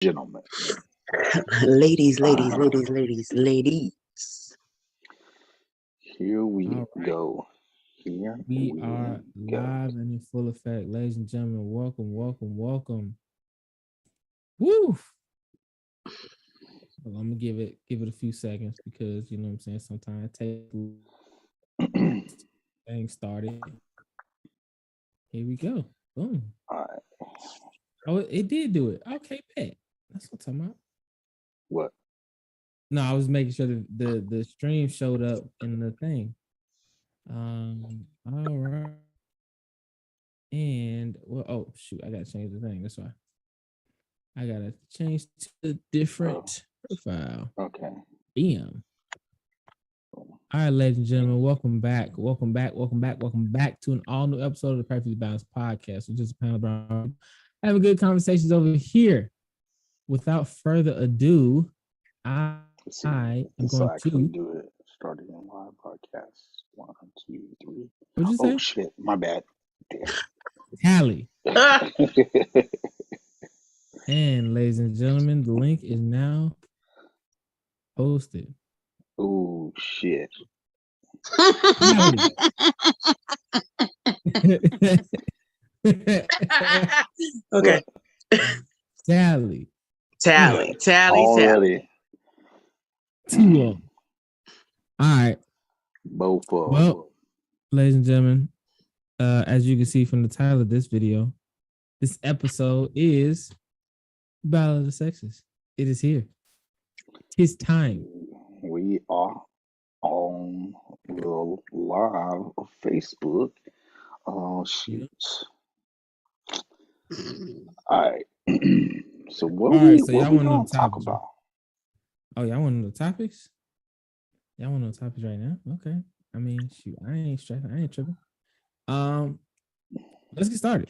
Gentlemen. Ladies. Here we All right. go. Here We are live and in full effect. Ladies and gentlemen, welcome. Woo! Well, I'm gonna give it a few seconds because you know what I'm saying. Sometimes it takes things started. Here we go. Boom. All right. Oh, it did do it. Okay, bet. That's what I'm talking about. What? No, I was making sure that the stream showed up in the thing. All right. And well, oh shoot, I gotta change the thing. That's why I gotta change to a different profile. Okay. Bam. All right, ladies and gentlemen, welcome back to an all new episode of the Perfectly Balanced Podcast. We're just a panel around having good conversations over here. Without further ado, I am going to do it. Starting a live podcast. 1, 2, 3. What'd you say? Oh shit! My bad. Damn. Tally. And ladies and gentlemen, the link is now posted. Oh shit! Okay. Tally. Already. 2-0. All right. Both of them. Well, ladies and gentlemen, as you can see from the title of this video, this episode is Battle of the Sexes. It is here. It's time. We are on the live Facebook. Oh shoot! All right. So what All we right, so y'all want to know gonna the talk topics, about? Oh, y'all want to know the topics? Y'all want to know the topics right now? Okay. I mean, shoot, I ain't stressing. I ain't tripping. Let's get started.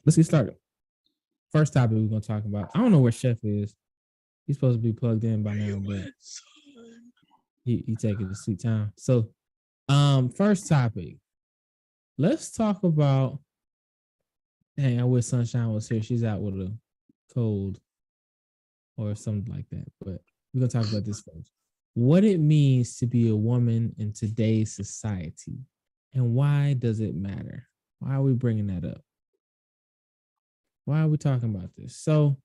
First topic we're gonna talk about. I don't know where Chef is. He's supposed to be plugged in by now, but he taking his sweet time. So, first topic. Let's talk about. Dang, I wish Sunshine was here. She's out with a cold or something like that. But we're gonna talk about this first. What it means to be a woman in today's society, and why does it matter? Why are we bringing that up? Why are we talking about this? So,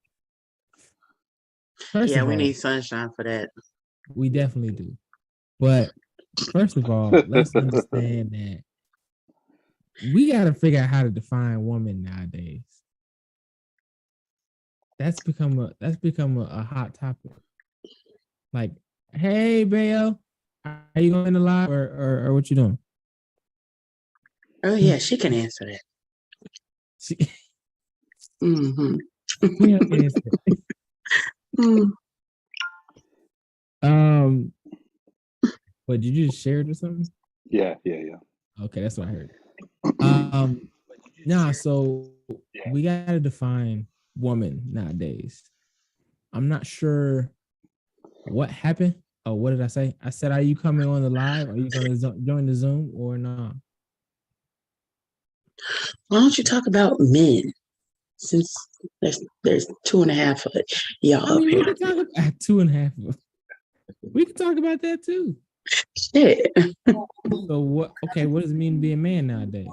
first of we all, need Sunshine for that. We definitely do. But first of all, let's understand that we got to figure out how to define woman nowadays. That's become a hot topic. Like, hey, Bayo, are you going to live or what you doing? Oh yeah, she can answer that. Mm-hmm. What did you just share it or something? Yeah. Okay, that's what I heard. So we gotta define woman nowadays. I'm not sure what happened. Oh, what did I say? I said, are you coming on the live? Are you gonna join the Zoom or not? Why don't you talk about men? Since there's 2.5 of y'all up here. We can talk about 2.5. We can talk about that too. Shit. So what? Okay, what does it mean to be a man nowadays?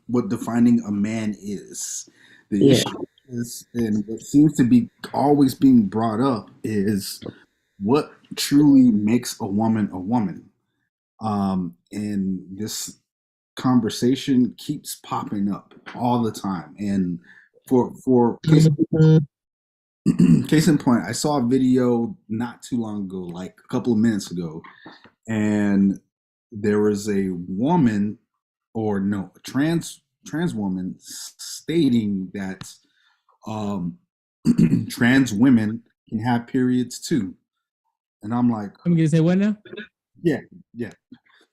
What defining a man is. The issue is, and what seems to be always being brought up is what truly makes a woman a woman. And this conversation keeps popping up all the time. And for case in point, I saw a video not too long ago, like a couple of minutes ago, and there was a woman, or no, a trans woman stating that trans women can have periods too. And I'm like, I'm gonna say what now? Yeah. You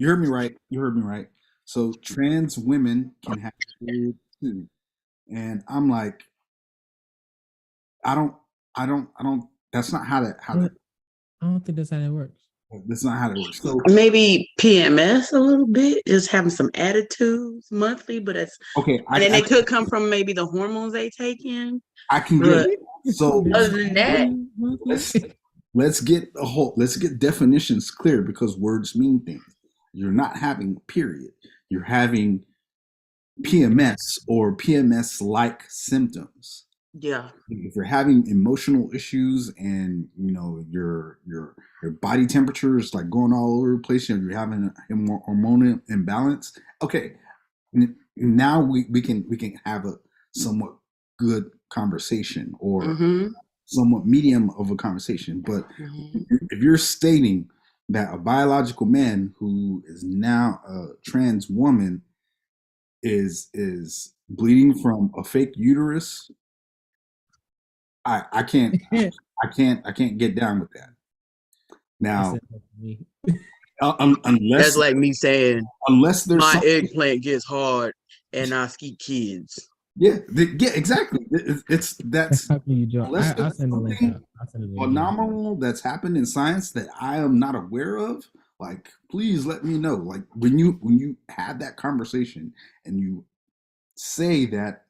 heard me right. So trans women can have periods too. And I'm like, I don't, that's not how that. I don't think that's how that works. That's not how that works. So Maybe PMS a little bit, just having some attitudes monthly, but it's okay, and then they could come from maybe the hormones they take in. I can get But it. So other than that, let's get definitions clear because words mean things. You're not having period. You're having PMS or PMS like symptoms. yeah. If you're having emotional issues and your body temperature is like going all over the place, you're having a hormonal imbalance. Okay, now we can have a somewhat good conversation or Mm-hmm. somewhat medium of a conversation. But if you're stating that a biological man who is now a trans woman is bleeding from a fake uterus, I can't get down with that. Now, That's unless like me saying unless there's my something, eggplant gets hard and I ski kids. yeah, exactly. It's that's How can you join? unless I'll there's send the link something out. I'll send the link. phenomenal that's happened in science that I am not aware of. Like, please let me know. Like when you have that conversation and you say that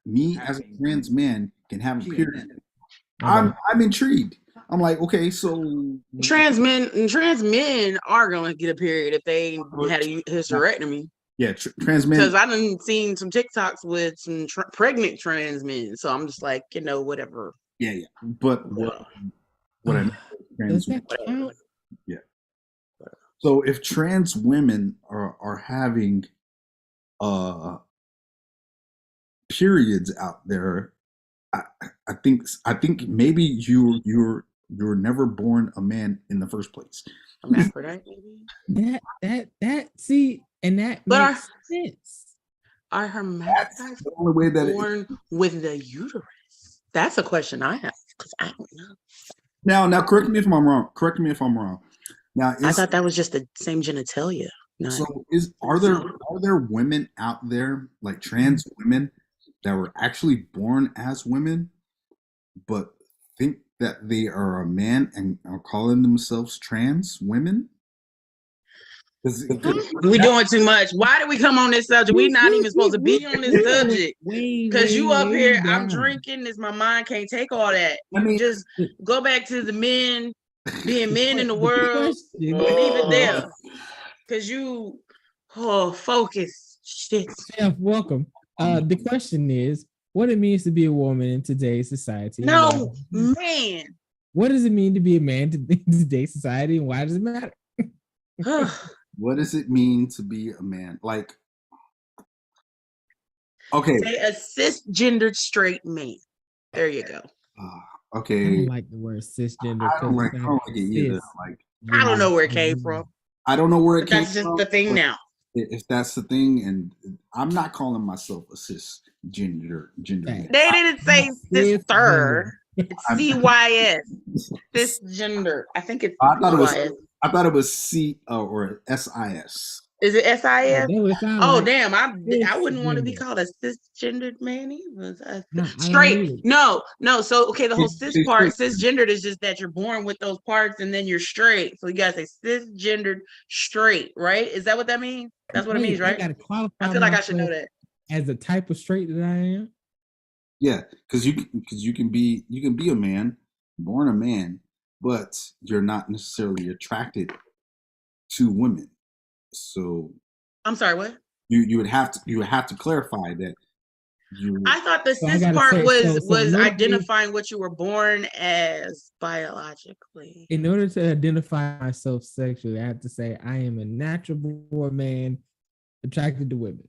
me as a trans man can have a period. I'm intrigued. I'm like, okay, so Trans men are gonna get a period if they had a hysterectomy. yeah, trans men. Because I done seen some TikToks with some pregnant trans men, so I'm just like, whatever. Yeah. But what I mean, Does trans, that count? yeah. So if trans women are having periods out there, I think maybe you're never born a man in the first place. Hermaphrodite, maybe. That see, and that But makes sense. Are hermaphrodites The only way that born with the uterus? That's a question I have because I don't know. Now correct me if I'm wrong. Correct me if I'm wrong. Now I thought that was just the same genitalia. So are there women out there like trans women that were actually born as women but think that they are a man and are calling themselves trans women? We doing too much. Why did we come on this subject? We not even supposed to be on this subject. Because you up here, I'm drinking this. My mind can't take all that. Just go back to the men being men in the world. Leave it there. Because you focus. Shit. Chef, welcome. The question is what it means to be a woman in today's society. No, man. What does it mean to be a man in today's society and why does it matter? What does it mean to be a man? Like, okay. Say a cisgendered straight man. There you go. Okay. I don't like the word cisgender. I don't like it either. Like, I don't know where it came from. I don't know where it came from. That's just the thing now. If that's the thing, and I'm not calling myself a cisgender man. They didn't say sister. It's CYS. Cisgender. I think it's CYS. I thought it was C or SIS. Is it SIS? Oh, damn. I wouldn't want to be called a cisgendered man either. Straight. No. So, okay, the whole cis part, cisgendered is just that you're born with those parts and then you're straight. So you got to say cisgendered straight, right? Is that what that means? That's what it means, right? I feel like I should know that. As the type of straight that I am? Yeah, because you can be a man, born a man, but you're not necessarily attracted to women. So I'm sorry, what? You would have to clarify that. I thought the cis part was identifying what you were born as biologically. In order to identify myself sexually, I have to say I am a natural born man attracted to women.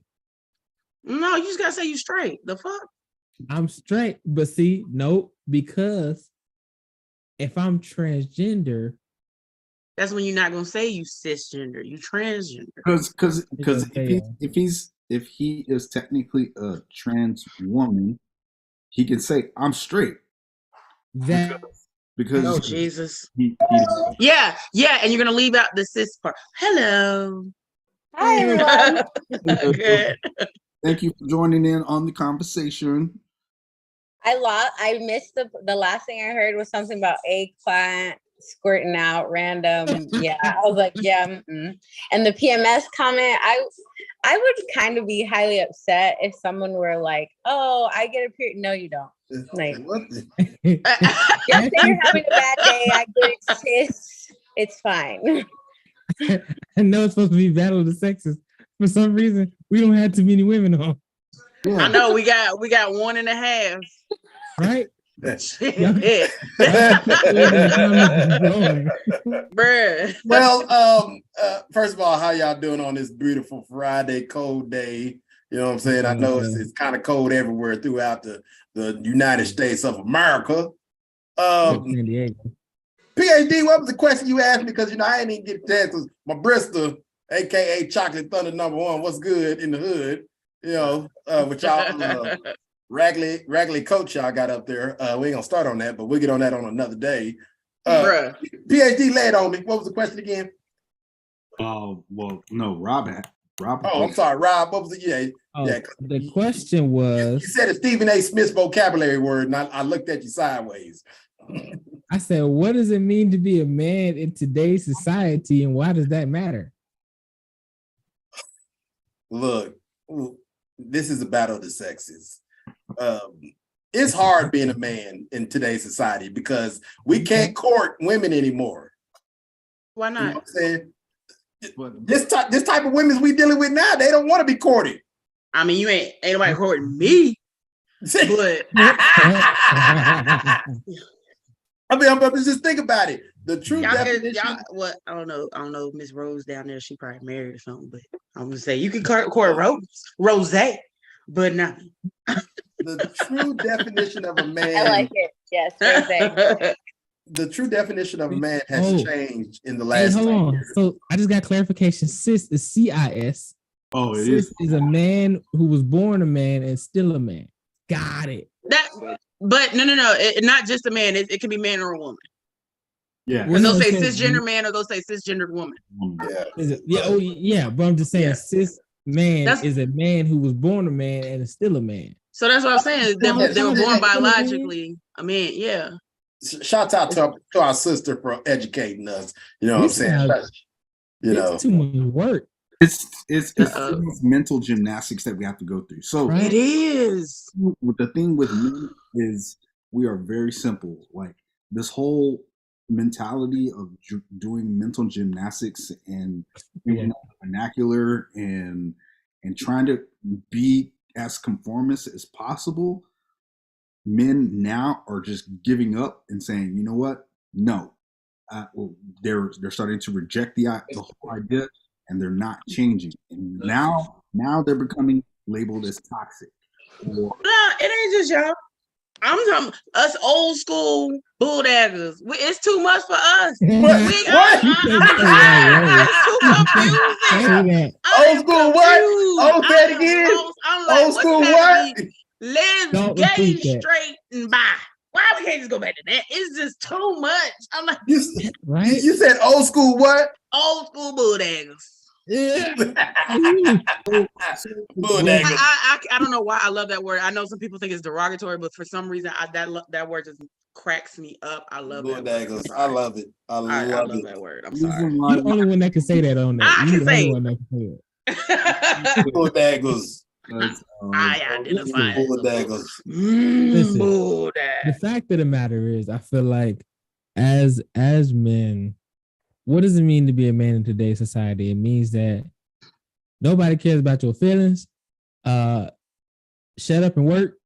No, you just gotta say you straight. The fuck? I'm straight, but see, nope, because if I'm transgender, that's when you're not gonna say you cisgender, you transgender. Because if he is technically a trans woman, he can say I'm straight. Because oh Jesus. Yeah, and you're gonna leave out the cis part. Hello. Hi everyone. Good. Thank you for joining in on the conversation. I missed the last thing I heard was something about eggplant squirting out random. Yeah, I was like, yeah. And the PMS comment, I would kind of be highly upset if someone were like, "Oh, I get a period." No, you don't. Like, just say you're having a bad day. I get it, sis. It's fine. I know it's supposed to be Battle of the Sexes. For some reason, we don't have too many women on. I know we got 1.5. Right? Shit. Bruh. Well, first of all, how y'all doing on this beautiful Friday, cold day? You know what I'm saying? I know it's kind of cold everywhere throughout the United States of America. San Diego. PhD, what was the question you asked me? Because, I ain't even get to answer. My Bristol, a.k.a. Chocolate Thunder #1, what's good in the hood? With y'all raggedy coach y'all got up there. We ain't gonna start on that, but we'll get on that on another day. PhD, lay it on me. What was the question again? Well, no, Rob. Oh, I'm sorry, Rob. What was it? Yeah. The question was. You said a Stephen A. Smith vocabulary word, and I looked at you sideways. I said, what does it mean to be a man in today's society, and why does that matter? Look, this is a battle of the sexes. It's hard being a man in today's society because we can't court women anymore. Why not? You know what I'm saying? This type of women we dealing with now, they don't want to be courted. I mean, ain't nobody courting me. But I mean, just think about it. The true definition. I don't know. Miss Rose down there, she probably married or something. But I'm gonna say you can court Rose, but not me. The true definition of a man. I like it. Yes, Rose. The true definition of a man has changed in the last. Hold on. Years. So I just got clarification. Cis is CIS. Oh, it Cis is a man who was born a man and still a man. Got it. But no. Not just a man. It can be man or a woman. Yeah. Because they'll say cisgender man or they'll say cisgendered woman. Yeah. But I'm just saying cis man is a man who was born a man and is still a man. So that's what I'm saying. They were born biologically a man. Yeah. Shout out to our sister for educating us. You know what I'm saying? It's too much work. It's mental gymnastics that we have to go through. So it is. The thing with me is we are very simple. Like this whole mentality of doing mental gymnastics and vernacular and trying to be as conformist as possible. Men now are just giving up and saying, you know what? No, they're starting to reject the whole idea, and they're not changing. And now they're becoming labeled as toxic. No, it ain't just y'all. I'm talking us old school bulldaggers. It's too much for us. It's too confusing. Old school what? Oh, say it again. Old school what? Live gay, straight, and bi. Why we can't just go back to that? It's just too much. I'm like, right? You said old school what? Old school bulldaggers. Yeah. I don't know why I love that word. I know some people think it's derogatory, but for some reason, that word just cracks me up. I love it. I love it. I love that word. I'm sorry. You're the only one that can say that on that. I can say it. Bulldaggers. I identify bulldaggers. The fact of the matter is, I feel like as men, what does it mean to be a man in today's society? It means that nobody cares about your feelings. Shut up and work.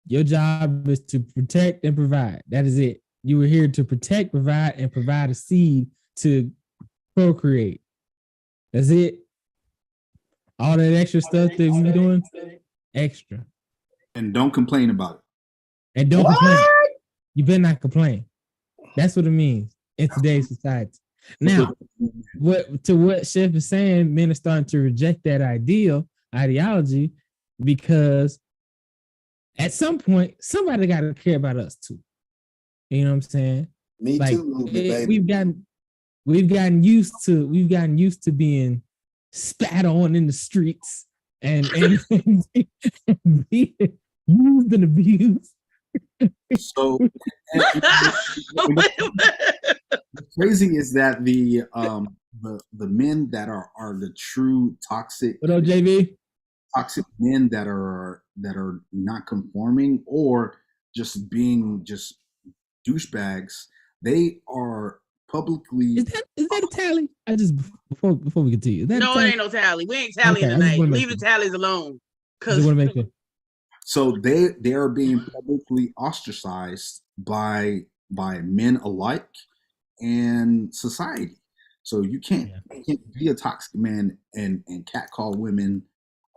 Your job is to protect and provide. That is it. You were here to protect, provide, and provide a seed to procreate. That's it. All that extra stuff that you're doing, extra. And don't complain about it. And don't complain. You better not complain. That's what it means in today's society. Now, what Chef is saying, men are starting to reject that ideology, because at some point, somebody got to care about us too. You know what I'm saying? Me too, baby. We've gotten used to being spat on in the streets and used and abused. So what's crazy is that the men that are the true toxic. What up, JB? Toxic men that are not conforming or just being just douchebags, they are publicly. Is that a tally? I just before we continue. Is that no, it ain't no tally. We ain't tallying tonight. Leave the tallies alone. I just want to make sure. So they are being publicly ostracized by men alike and society. So you can't be a toxic man and catcall women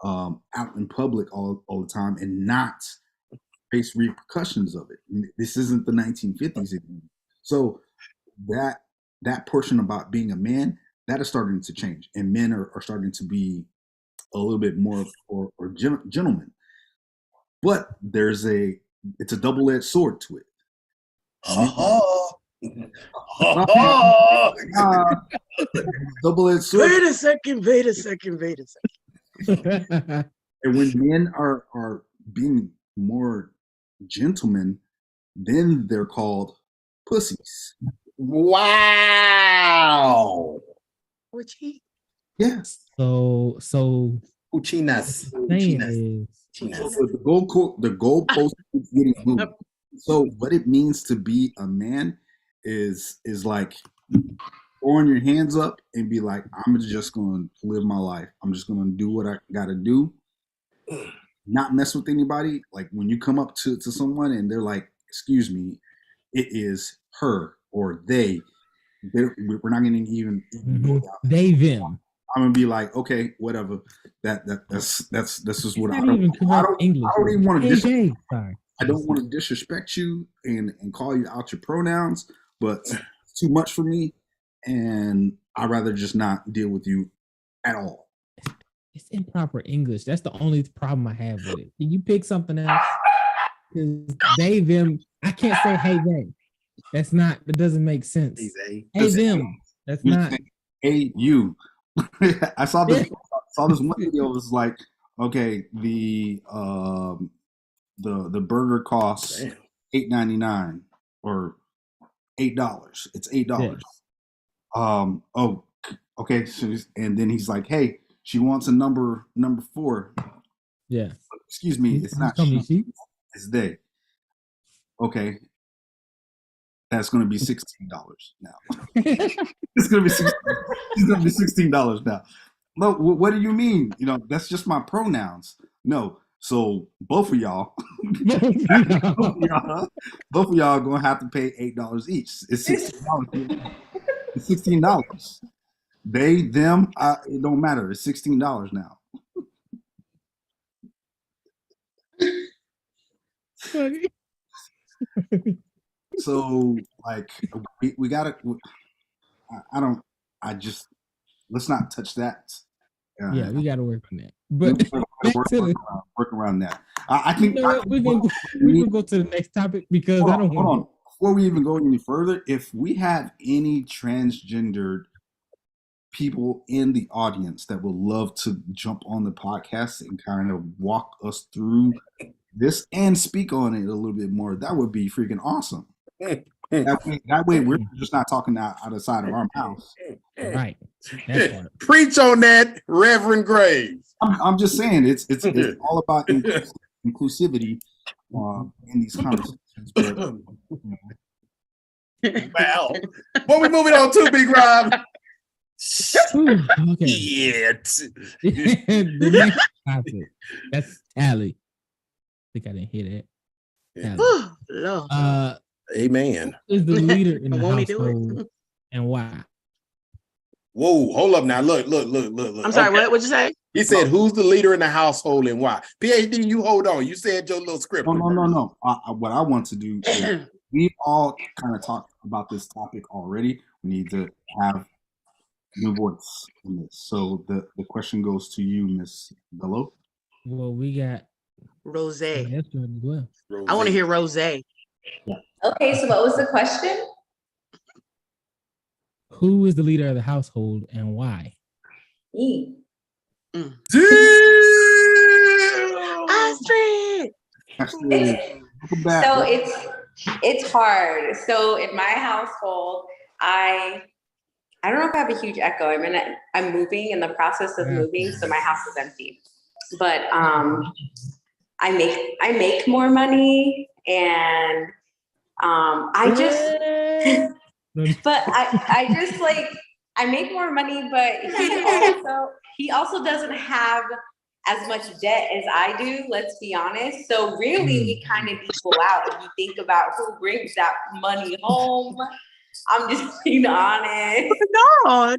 out in public all the time and not face repercussions of it. This isn't the 1950s anymore. So that portion about being a man, that is starting to change, and men are starting to be a little bit more or gentlemen. But it's a double-edged sword to it. Double-edged sword. Wait a second. And when men are being more gentlemen, then they're called pussies. Wow. Yes. So Uchinas. So the goalpost is getting moved. So what it means to be a man is like throwing your hands up and be like, I'm just going to live my life. I'm just going to do what I got to do. Not mess with anybody. Like when you come up to someone and they're like, excuse me, it is her or they. We're not going to even go down. They, them. I'm gonna be like, okay, whatever. That's just what I don't even want to I don't want to disrespect you and call you out your pronouns, but it's too much for me, and I'd rather just not deal with you at all. It's improper English. That's the only problem I have with it. Can you pick something else? Because they, them, I can't say hey they. That doesn't make sense. Hey them. That's not. Hey you. I saw this one video. It was like, okay, the burger costs $8.99 or $8. It's $8. Yeah. Oh, okay. So, and then he's like, hey, she wants a number 4. Yeah. Excuse me, it's not she. It's they. Okay. That's going to be $16 now. It's going to be $16 now. No, what do you mean? That's just my pronouns. No, so both of y'all, both of y'all are going to have to pay $8 each. It's $16. It's $16. They, them, it don't matter. It's $16 now. So, like, we gotta. Let's not touch that. Yeah, we gotta work on that. But work around that. I think we can go to the next topic because I don't want. Hold on. Before we even go any further, if we have any transgendered people in the audience that would love to jump on the podcast and kind of walk us through this and speak on it a little bit more, that would be freaking awesome. That way we're just not talking out of the side of our mouths. Right. Preach on that, Reverend Graves. I'm just saying it's all about inclusivity in these conversations. But, Wow. What we moving on to, Big Rob? Okay. Yeah. The next topic. That's Tally. I think I didn't hear that. Lord. Amen. Who is the leader in the household and why? Whoa, hold up now. Look. I'm sorry, what'd you say? He said, who's the leader in the household and why? PhD, you hold on. You said your little script. No. What I want to do is we all kind of talked about this topic already. We need to have new voice in this. So the question goes to you, Miss Bello. Well, we got Rose. Well. I want to hear Rose. Yeah. Okay, so what was the question? Who is the leader of the household and why? Me. Astrid. Absolutely. Welcome back. So it's hard. So in my household, I don't know if I have a huge echo. I'm moving in the process of moving, so my house is empty. But I make more money, and I just but I just like I make more money, but he also doesn't have as much debt as I do, let's be honest. So really we kind of equal out if you think about who brings that money home. I'm just being honest. No.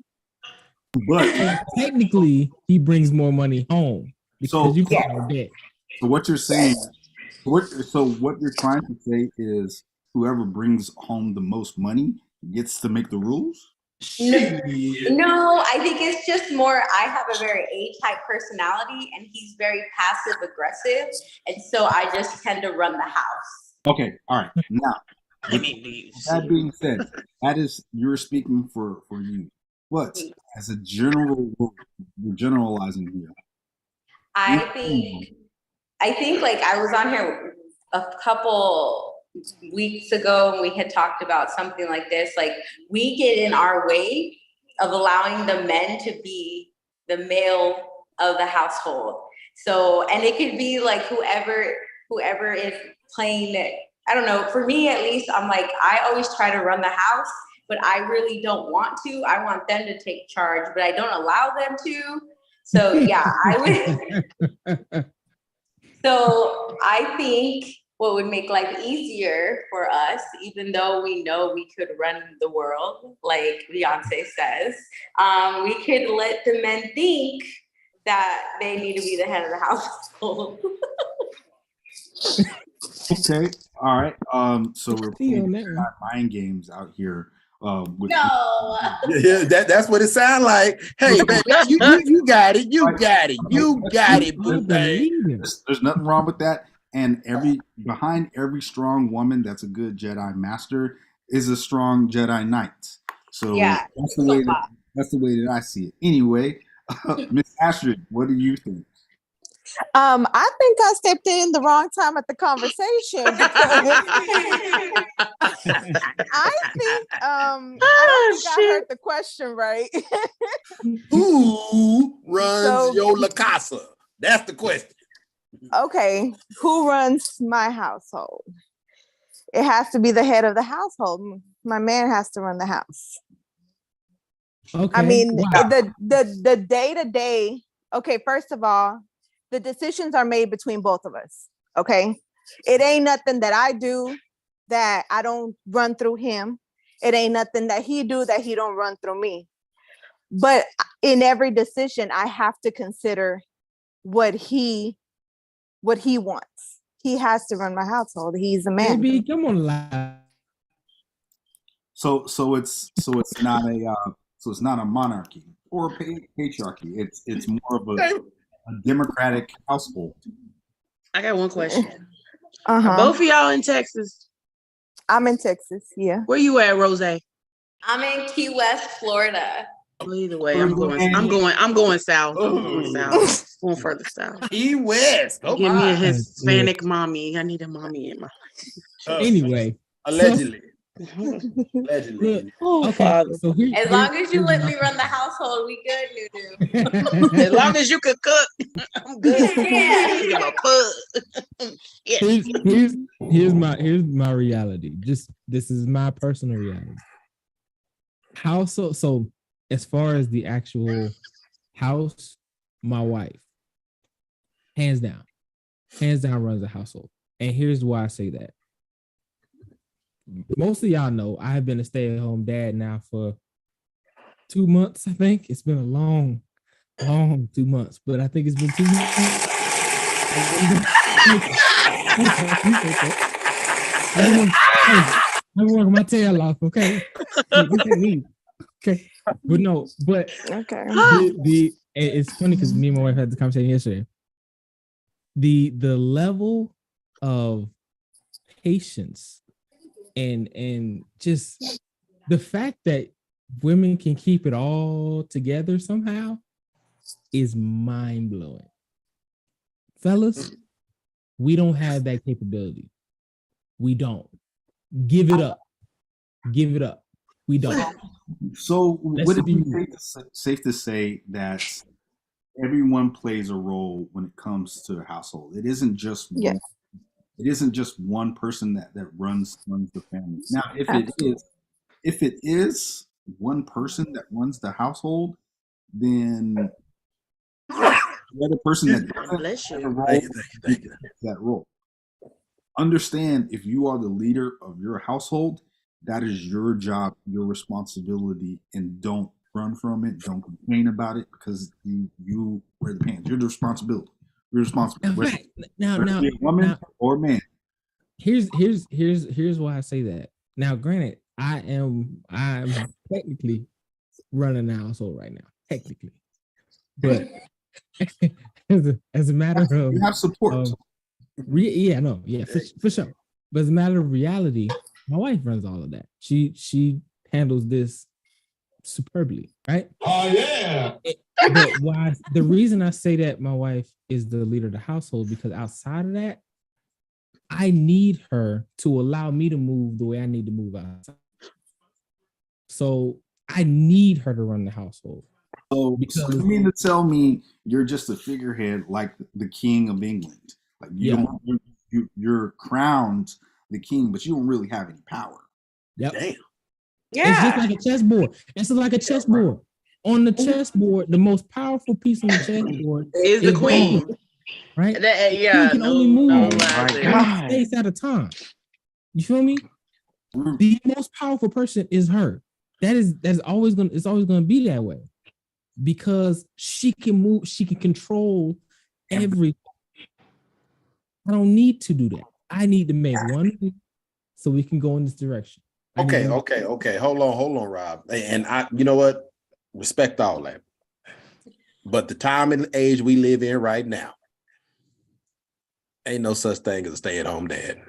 But technically, he brings more money home because you got no debt. So what you're saying, what you're trying to say is whoever brings home the most money gets to make the rules? No, I think it's just more, I have a very A-type personality and he's very passive aggressive. And so I just tend to run the house. Okay, all right. Now, that being said, that is, you're speaking for you. But as a general rule, we're generalizing here. I think like I was on here a couple weeks ago and we had talked about something like this. Like we get in our way of allowing the men to be the male of the household. So, and it could be like whoever is playing it. I don't know. For me, at least, I'm like, I always try to run the house, but I really don't want to. I want them to take charge, but I don't allow them to. So yeah, I would. So I think what would make life easier for us, even though we know we could run the world, like Beyonce says, we could let the men think that they need to be the head of the household. Okay, all right. So we're playing mind games out here. No. Yeah, that's what it sounds like. Hey, baby, you got it. You got it. You got it, boo thing. There's nothing wrong with that. And behind every strong woman that's a good Jedi master is a strong Jedi Knight. So yeah, that's the way that I see it. Anyway, Miss Astrid, what do you think? I think I stepped in the wrong time at the conversation because I think I don't think I heard the question right. Who runs your La Casa? That's the question. Okay, who runs my household? It has to be the head of the household. My man has to run the house. Okay. I mean, the day-to-day. Okay, first of all, the decisions are made between both of us. Okay, it ain't nothing that I do that I don't run through him. It ain't nothing that he do that he don't run through me. But in every decision, I have to consider what he wants. He has to run my household. He's a man. Baby, come on, live. So it's not a monarchy or a patriarchy. It's more of a democratic household. I got one question. Are both of y'all in Texas? I'm in Texas. Yeah. Where you at, Rose? I'm in Key West, Florida. Well, either way, I'm going south. I'm going south. Going further south. Key West. Oh, give me a Hispanic mommy. I need a mommy in my. Anyway, allegedly. Allegedly. Okay. So as long as you let me run the household, we good, Nudu. As long as you could cook, I'm good. Here's my reality. This is my personal reality. How so as far as the actual house, my wife, hands down runs the household. And here's why I say that. Most of y'all know I have been a stay-at-home dad now for 2 months. I think it's been a long 2 months, but I think it's been 2 months. I'm working my tail off, okay? Okay, but no, but okay. It's funny because me and my wife had the conversation yesterday. The level of patience and just the fact that women can keep it all together somehow is mind-blowing. Fellas, We don't have that capability. We don't. Give it up. Give it up. We don't. So Let's would it be be safe to say that everyone plays a role when it comes to a household? It isn't just Yes. it isn't just one person that runs the family. Now, if it is one person that runs the household, then the other person that doesn't Bless have you. a role Thank you. takes that role. Understand, if you are the leader of your household, that is your job, your responsibility, and don't run from it. Don't complain about it, because you wear the pants. You're the responsibility. You're responsible. In Whether fact, now, be a woman or a man. here's why I say that. Now, granted, I'm technically running the household right now, technically, but as a matter of You have support. for sure. But as a matter of reality, my wife runs all of that. She handles this superbly, right? Oh yeah. But why? The reason I say that my wife is the leader of the household, because outside of that, I need her to allow me to move the way I need to move outside. So I need her to run the household. So you mean to tell me you're just a figurehead, like the King of England? Like you're crowned the king, but you don't really have any power. Yep. Damn. Yeah. It's just like a chessboard. It's like a chessboard. On the chessboard, the most powerful piece on the chessboard Is the queen. pawn, right? That, The queen can only move one space at a time. You feel me? The most powerful person is her. That's always gonna be that way, because she can move, she can control everything. I don't need to do that. I need to make one move so we can go in this direction. Okay. Hold on, Rob. And you know what? Respect all that. But the time and age we live in right now, ain't no such thing as a stay-at-home dad.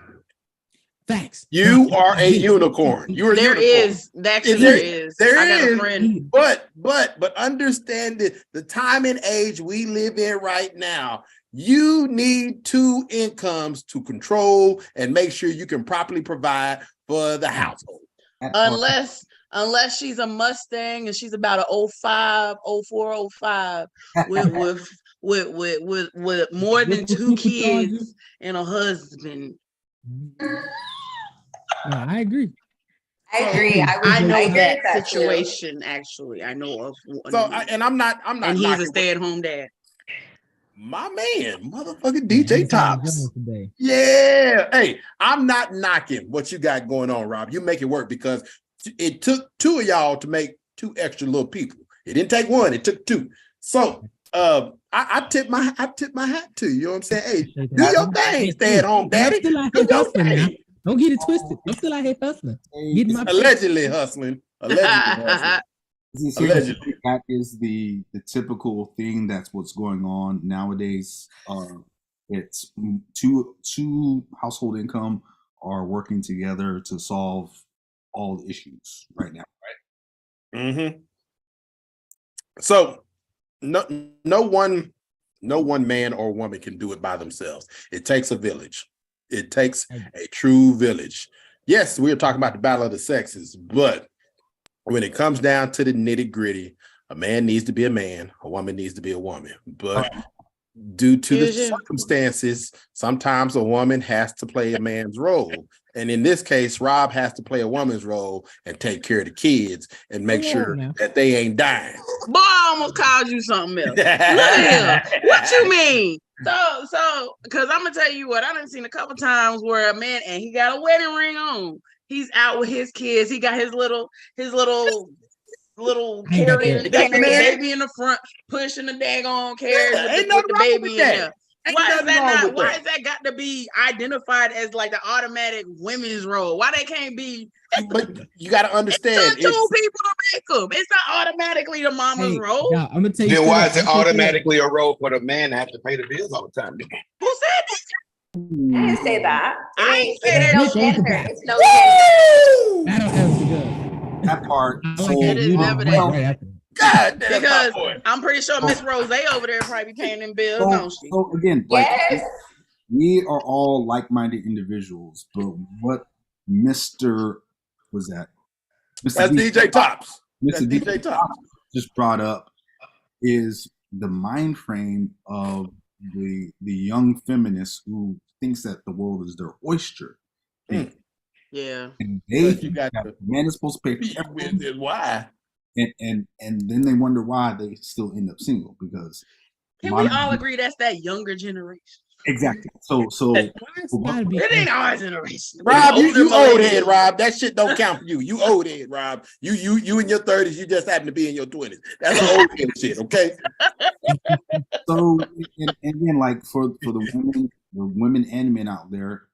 Facts. You are a unicorn. You're a unicorn. There is. I got a friend. But understand the time and age we live in right now. You need two incomes to control and make sure you can properly provide for the household. Unless she's a Mustang and she's about a 05, 04, 05 with more than two kids and a husband. No, I agree. I know that that situation too. Actually, I know of. I'm not. And he's a stay-at-home dad. My man, motherfucking DJ Tops. Today. Yeah. Hey, I'm not knocking what you got going on, Rob. You make it work, because it took two of y'all to make two extra little people. It didn't take one, it took two. So I tip my hat to you. You know what I'm saying? Hey, do your thing, stay at home, daddy. Do your thing. Don't get it twisted. I'm still out here hustling. Allegedly hustling. Allegedly. That is the typical thing. That's what's going on nowadays. It's two household income are working together to solve all the issues right now, right? Mm-hmm. So no one man or woman can do it by themselves. It takes a village. It takes a true village. Yes, we're talking about the battle of the sexes, but when it comes down to the nitty-gritty, a man needs to be a man, a woman needs to be a woman. But due to the circumstances, sometimes a woman has to play a man's role. And in this case, Rob has to play a woman's role and take care of the kids and make sure that they ain't dying. Boy, I almost called you something else. Look at him. What you mean? So, because I'm gonna tell you what, I done seen a couple times where a man, and he got a wedding ring on. He's out with his kids. He got his little carriage, baby in the front, pushing the daggone carriage with the baby in there. Why is that got to be identified as like the automatic women's role? Why they can't be? But you got to understand, it's two people to make them. It's not automatically the mama's role. Yeah, I'm gonna tell you. Then why is it automatically a role for the man to have to pay the bills all the time? Who said that? I didn't say that. I ain't say that. No gender. It's no gender. That'll have to go. That part. It is never that. God damn, because I'm pretty sure Miss Rose over there probably be paying them bills, don't she? So again, Yes. we are all like-minded individuals, but what Mr. was that? Mr. That's DJ Tops. That's Mr. DJ Tops. just brought up is the mind frame of the young feminist who thinks that the world is their oyster. Yeah. And they But you got that to the man is supposed to pay for compete with everything, it. Why? and then they wonder why they still end up single because Can we all agree that's that younger generation? exactly. So Why it's gotta be It ain't our generation. Rob, you Older old millennials. head, Rob. That shit don't count for you. You old head, Rob. You in your 30s. You just happen to be in your 20s. That's an old head shit, okay? So and then like for the women and men out there,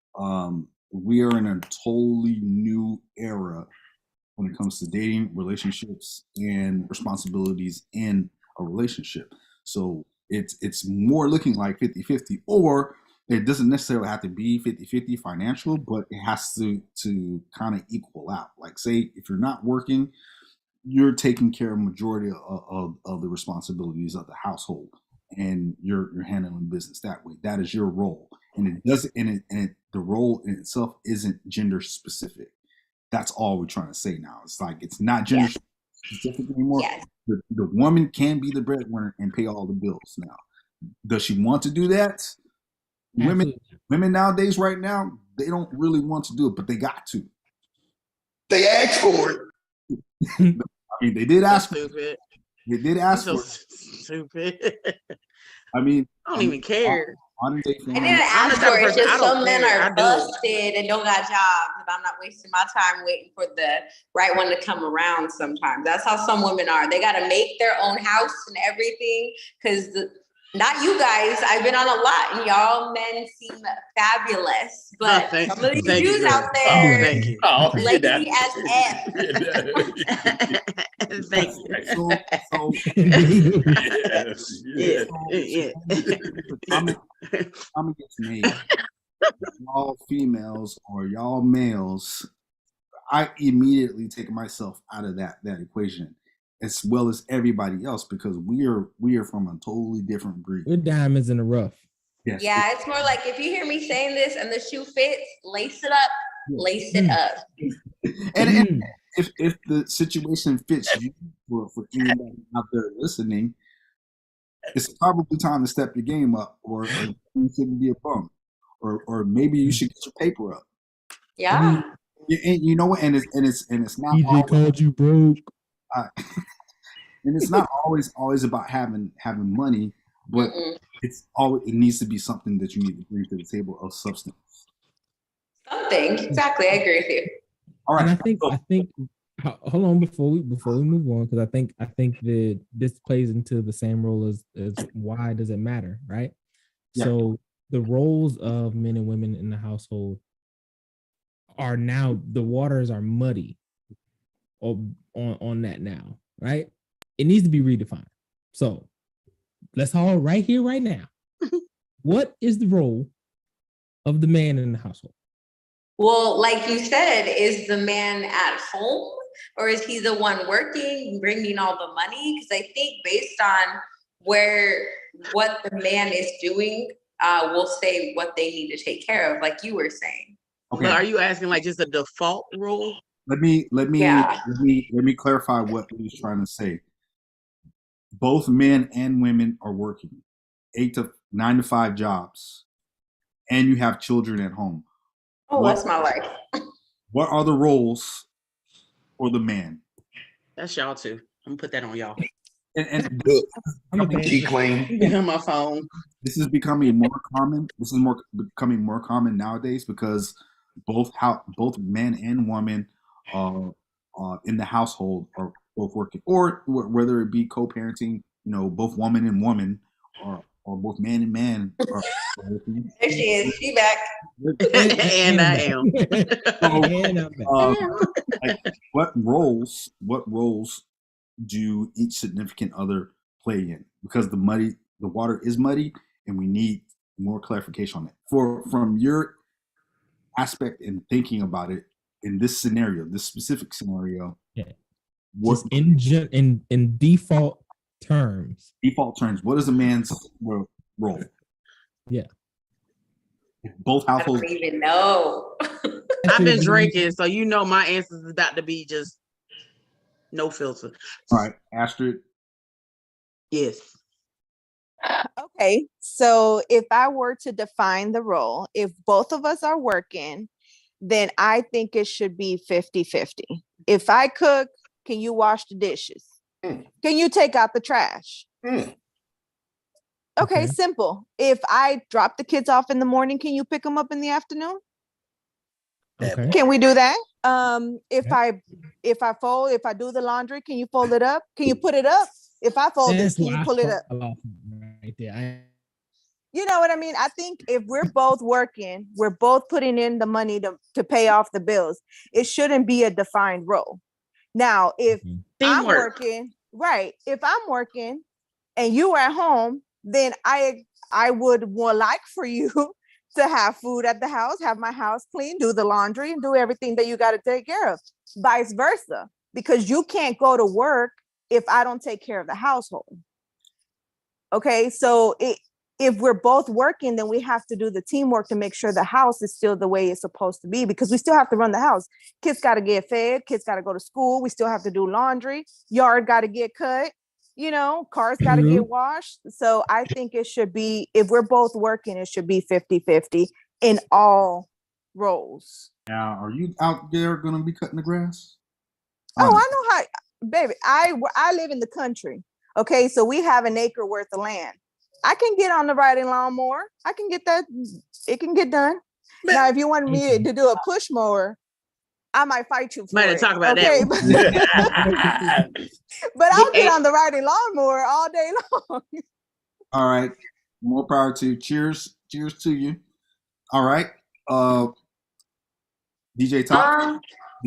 we are in a totally new era when it comes to dating, relationships, and responsibilities in a relationship. So it's more looking like 50-50, or it doesn't necessarily have to be 50-50 financial, but it has to kind of equal out. Like say if you're not working, you're taking care of majority of the responsibilities of the household, and you're handling business that way. That is your role, and it doesn't the role in itself isn't gender specific. That's all we're trying to say now. It's like it's not gender specific anymore. Yes. The woman can be the breadwinner and pay all the bills now. Does she want to do that? Women nowadays, right now, they don't really want to do it, but they got to. They asked for it. I mean, they did ask for it. Stupid. They did ask So for it. stupid. I mean, I don't even care. I didn't I'm ask the type for of it. It's person, I just don't some men care. I are do. busted and don't got jobs, and I'm not wasting my time waiting for the right one to come around. Sometimes that's how some women are. They got to make their own house and everything because not you guys. I've been on a lot, and y'all men seem fabulous, but some of these dudes out there, Thank you. Oh, lazy as F. Thank you. Comment gets made. Y'all females or y'all males, I immediately take myself out of that equation, as well as everybody else, because we are from a totally different breed. We're diamonds in the rough. Yes. Yeah, it's more like if you hear me saying this and the shoe fits, lace it up, lace it up. And if the situation fits you, for anybody out there listening, it's probably time to step your game up, or you shouldn't be a bum, or maybe you should get your paper up. Yeah. And you know what? And it's not. DJ called you broke. And it's not always about having money, but it needs to be something that you need to bring to the table of substance. Something. Exactly. I agree with you. All right. And I think hold on before we move on, because I think that this plays into the same role as why does it matter, right? Yeah. So the roles of men and women in the household are now, the waters are muddy on that now, right? It needs to be redefined. So let's all right here, right now. What is the role of the man in the household? Well, like you said, is the man at home or is he the one working, bringing all the money? Because I think based on what the man is doing, we'll say what they need to take care of, like you were saying. Okay. But are you asking like just a default rule? Let me clarify what he's trying to say. Both men and women are working 9 to 5 jobs, and you have children at home. Oh, that's my life. What are the roles for the man? That's y'all too. I'm gonna put that on y'all. And Keep clean. On my phone. This is becoming more common. This is becoming more common nowadays because both men and women in the household are both working, or whether it be co-parenting, both woman and woman, or both man and man are working. There she is. She back. And I am. What roles do each significant other play in? Because the water is muddy, and we need more clarification on it. From your aspect in thinking about it in this specific scenario. Yeah. Just in default terms. What is a man's role? Yeah. Both I households. don't even know. I've been drinking, so you know my answers is about to be just no filter. All right, Astrid. Yes. Okay, so if I were to define the role, if both of us are working, then I think it should be 50-50. If I cook, can you wash the dishes? Mm. Can you take out the trash? Mm. Okay, Okay. simple. If I drop the kids off in the morning, can you pick them up in the afternoon? Okay. Can we do that? If Yeah. I do the laundry, can you fold it up? Can you put it up? If I fold it, That's can why you I pull it up? fall off right there. You know what I mean? I think if we're both working, we're both putting in the money to pay off the bills. It shouldn't be a defined role. Now, if I'm Teamwork. working, right? If I'm working and you are at home, then I would more like for you to have food at the house, have my house clean, do the laundry, and do everything that you got to take care of. Vice versa, because you can't go to work if I don't take care of the household. Okay, so if we're both working, then we have to do the teamwork to make sure the house is still the way it's supposed to be, because we still have to run the house. Kids got to get fed, kids got to go to school, we still have to do laundry, yard got to get cut, cars got to get washed. So I think it should be, if we're both working, it should be 50-50 in all roles. Now, are you out there going to be cutting the grass? Oh, I know how, baby. I live in the country. Okay, so we have an acre worth of land. I can get on the riding lawnmower. I can get that. It can get done. Now, if you want me to do a push mower, I might fight you for Might it. talk about okay, that. but I'll get on the riding lawnmower all day long. All right. More power to you. Cheers. Cheers to you. All right. DJ Top.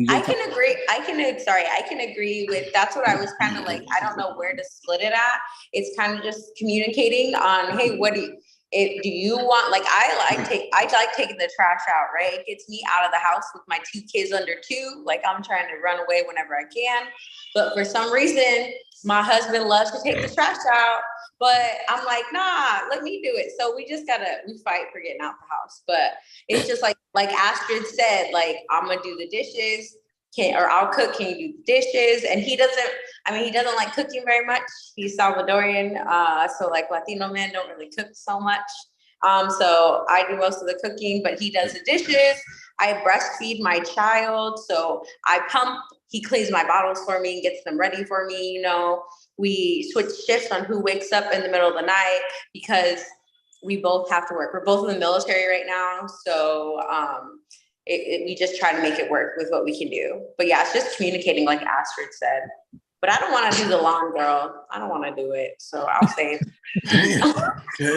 I can agree. I can agree with, that's what I was kind of like, I don't know where to split it at. It's kind of just communicating on, hey, what do you want? Like, I like taking the trash out, right? It gets me out of the house with my 2 kids under 2. Like, I'm trying to run away whenever I can. But for some reason, my husband loves to take the trash out. But I'm like, nah, let me do it. So we fight for getting out the house. But it's just like Astrid said, like, I'm gonna do the dishes, or I'll cook, can you do the dishes? And he doesn't like cooking very much. He's Salvadorian, so like Latino men don't really cook so much. So I do most of the cooking, but he does the dishes. I breastfeed my child, so I pump, he cleans my bottles for me and gets them ready for me, We switch shifts on who wakes up in the middle of the night because we both have to work. We're both in the military right now. So we just try to make it work with what we can do. But yeah, it's just communicating like Astrid said. But I don't want to do the lawn, girl. I don't want to do it. So I'll save.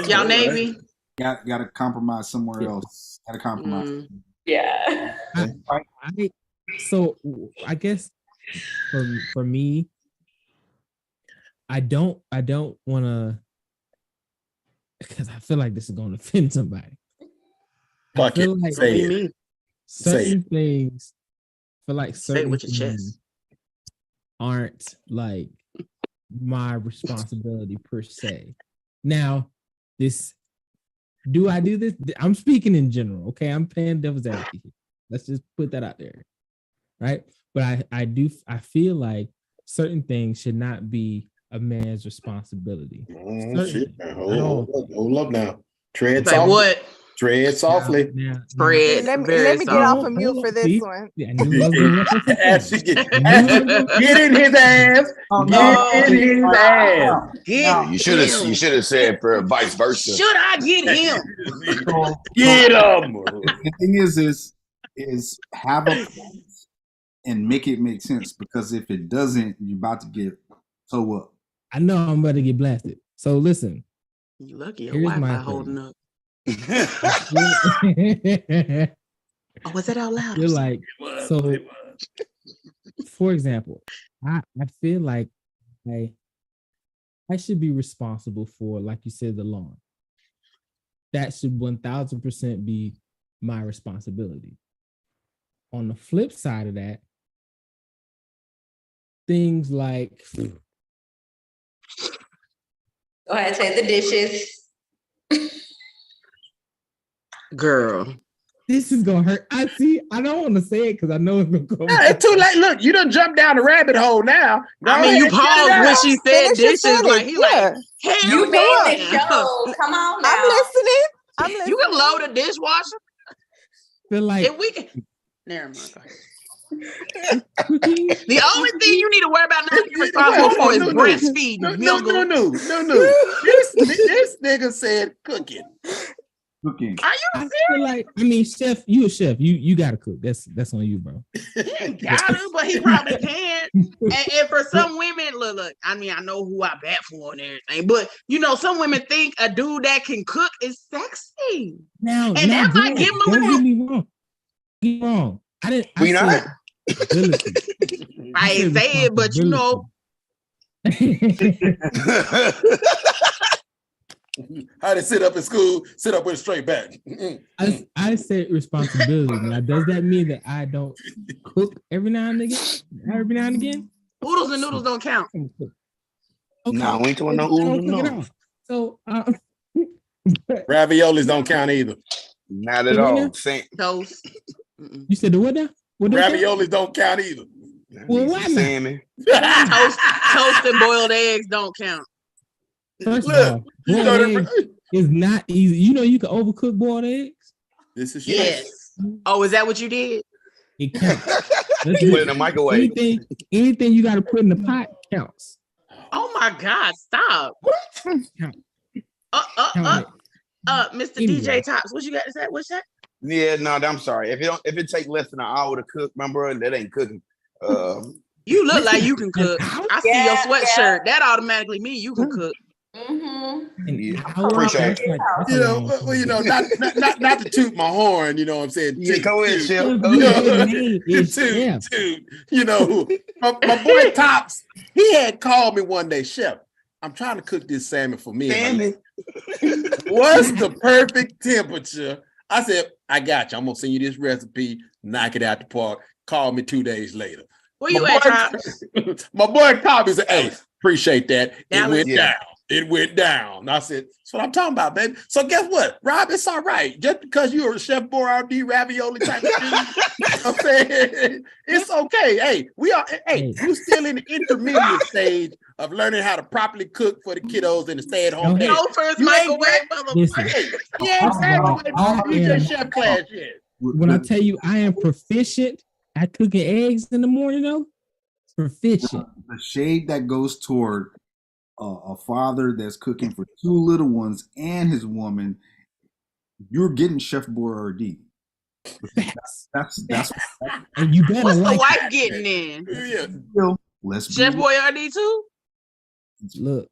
Y'all Navy? Got to compromise somewhere else. Got to compromise. Yeah. So I guess for me, I don't want to, because I feel like this is going to offend somebody. I feel like certain things, feel like certain things aren't like my responsibility per se. Now, do I do this? I'm speaking in general, okay? I'm playing devil's advocate. Let's just put that out there, right? But I feel like certain things should not be a man's responsibility. Hold up now. Tread like softly. what? Tread softly. Tread. Let me get off of mute for this one. Yeah, get in his ass. Get in his ass. You should have said for vice versa. Should I get him? Get him. The thing is have a plan and make it make sense, because if it doesn't, you're about to get toe up. I know I'm about to get blasted. So listen. You lucky your Wi-Fi holding up. Oh, was that out loud? Feel like, so, for example, I feel like I should be responsible for, like you said, the lawn. That should 1000% be my responsibility. On the flip side of that, things like, go ahead, say the dishes. Girl. This is gonna hurt. I don't want to say it because I know it's gonna go. It's too late. Look, you done jumped down the rabbit hole now. I mean, you paused when she said dishes. Like he like, hell you made the show. Come on now. I'm listening. You can load a dishwasher. Feel like if we can. Never mind. Go ahead. The only thing you need to worry about not being responsible for is breastfeeding. No. This nigga said cooking. Cooking. Are you serious? I mean, chef, you a chef. You gotta cook. That's on you, bro. He ain't gotta, but he probably can. And for some women, look. I mean, I know who I bat for and everything, but you know, some women think a dude that can cook is sexy. Now, that might give him a little. Don't get me wrong. Get wrong. I didn't. We not. I ain't say it, but you know. How to sit up in school, sit up with a straight back. I said responsibility. Now, does that mean that I don't cook every now and again? Oodles and noodles don't count. Okay. No, we ain't doing no oodles. No. So raviolis don't count either. Not at all. Toast. You said the what now? Raviolis don't count either. Well, why salmon? Toast and boiled eggs don't count. First of all, boiled eggs is not easy. You know you can overcook boiled eggs. This is yes. Oh, is that what you did? It counts. Put it in the microwave. Anything you got to put in the pot counts. Oh my God! Stop. Mr. Anyway. DJ Tops, what you got to say? What's that? Yeah, no, I'm sorry. If it takes less than an hour to cook, my brother, that ain't cooking. You look like you can cook. I see your sweatshirt. That automatically means you can cook. Yeah, appreciate it. You know, not to toot my horn. You know what I'm saying? Yeah, go ahead, Chef. You know, my boy Tops, he had called me one day, Chef. I'm trying to cook this salmon for me. What's the perfect temperature? I said, I got you. I'm gonna send you this recipe. Knock it out the park. Call me 2 days later. Where you at, Tops? My boy Tops said, "Hey, appreciate that. It went down. It went down." I said, "That's what I'm talking about, baby." So guess what, Rob? It's all right. Just because you're a Chef Boyardee ravioli type of thing, I'm saying it's okay. Hey, we are. Hey, you still in the intermediate stage of learning how to properly cook for the kiddos in the stay-at-home. First microwave, Yeah, exactly. DJ Chef class yet. When I tell you I am proficient at cooking eggs in the morning, though, proficient. The shade that goes toward a father that's cooking for two little ones and his woman, you're getting Chef Boyardee. That's and you better. What's like the wife getting in? Chef Boyardee too. Look,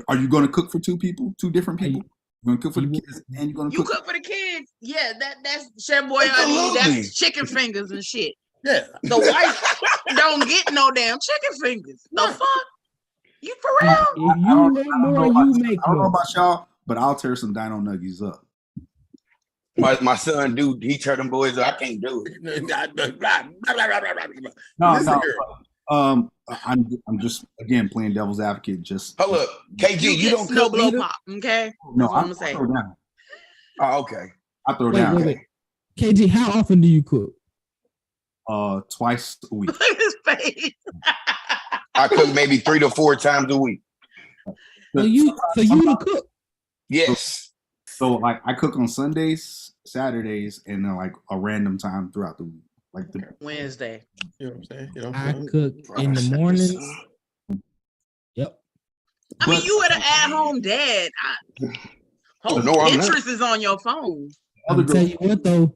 are you going to cook for two people, two different people? You're going to cook for the kids, and you're going to cook for the kids. Yeah, that's Chef Boyardee. That's chicken fingers and shit. Yeah, the wife don't get no damn chicken fingers. The fuck? You for real? If you want more, you make I don't know about y'all, but I'll tear some dino nuggies up. My son, dude, he turned them boys up. I can't do it. No. I'm just again playing devil's advocate. Just hold up, KG, you don't cook blow pop, okay? No, I'm gonna say. Throw down. Oh, okay. I throw down. Wait. KG, how often do you cook? Twice a week. Look at his face. I cook maybe 3 to 4 times a week. So you the cook? Yes. So like I cook on Sundays, Saturdays, and then like a random time throughout the week, like the Wednesday. You know what I'm saying? You know, I cook in the mornings. Yep. I mean, you an at-home dad. Pinterest is on your phone. I'll tell you what though.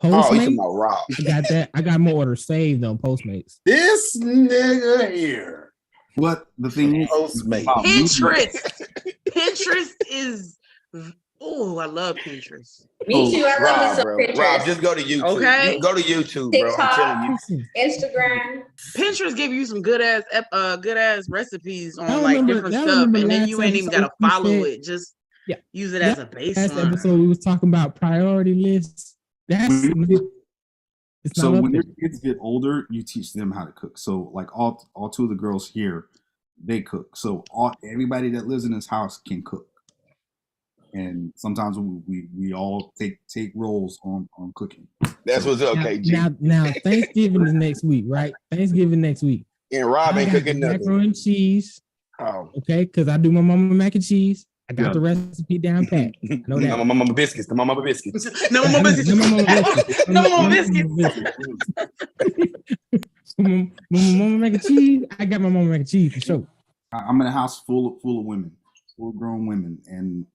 Postmates, Rob. I got that. I got more orders saved on Postmates. This nigga here. What the thing is, Pinterest. Pinterest is. Oh, I love Pinterest. Me too. I love me some Pinterest. Rob, just go to YouTube. Okay. Go to YouTube, TikTok, bro. I'm telling you. Instagram. Pinterest give you some good ass recipes on like different stuff, and then you ain't even gotta follow it. Just use it as a baseline. Last episode we was talking about priority lists. When your kids get older, you teach them how to cook. So like all two of the girls here, they cook. So everybody that lives in this house can cook. and sometimes we all take roles on cooking. That's what's up, KG. Now Thanksgiving is next week, right? Thanksgiving next week. And Rob ain't cooking nothing. Macaroni and cheese. Oh, okay, because I do my mama mac and cheese. I got the recipe down pat. Know that. My mama biscuits. The mama biscuits. No mama biscuits. No mama biscuits. Mama mac and cheese. I got my mama mac and cheese for sure. I'm in a house full of women, full grown women, and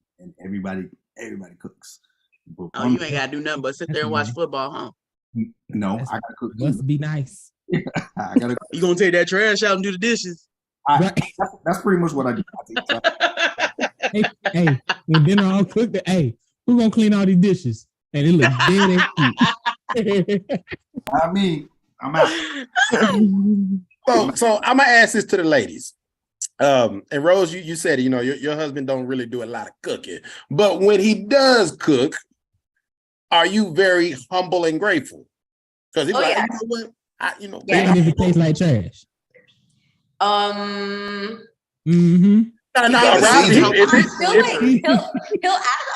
everybody cooks. But you ain't gotta do nothing but sit there and watch football, huh? No, I gotta cook. Must be nice. I gotta. You gonna take that trash out and do the dishes? That's pretty much what I do. Hey, when dinner all cooked, hey, who gonna clean all these dishes? And it look dead and I mean, I'm out. So I'm gonna ask this to the ladies. And Rose, you said, you know, your husband don't really do a lot of cooking, but when he does cook, are you very humble and grateful? Because he's like, you know what? even if it tastes like trash. Mm-hmm. I feel like he'll ask.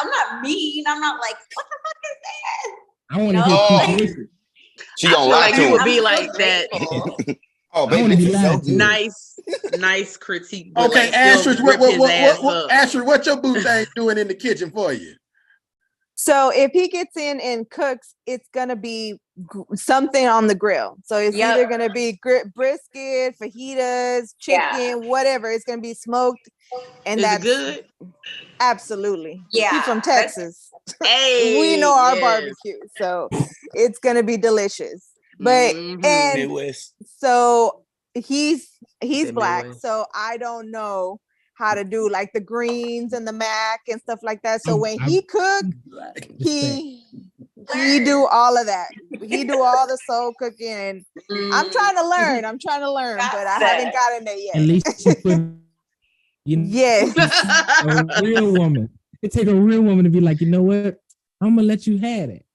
I'm not mean. I'm not like, what the fuck is that? I want to hear she gonna lie to you him. would be like that. Oh, baby, this is so good. Nice critique. Okay, Astrid, what's your boo thing doing in the kitchen for you? So if he gets in and cooks, it's gonna be something on the grill. So it's either gonna be brisket, fajitas, chicken, whatever. It's gonna be smoked, and that's good. Absolutely. Yeah, he's from Texas. Hey, we know our barbecue, so it's gonna be delicious. But and Midwest. So he's black, so I don't know how to do like the greens and the mac and stuff like that. So when he cook, he do all of that. He do all the soul cooking. And I'm trying to learn. But I haven't gotten there yet. At least you put, yes. A real woman. It take a real woman to be like, you know what? I'm gonna let you have it.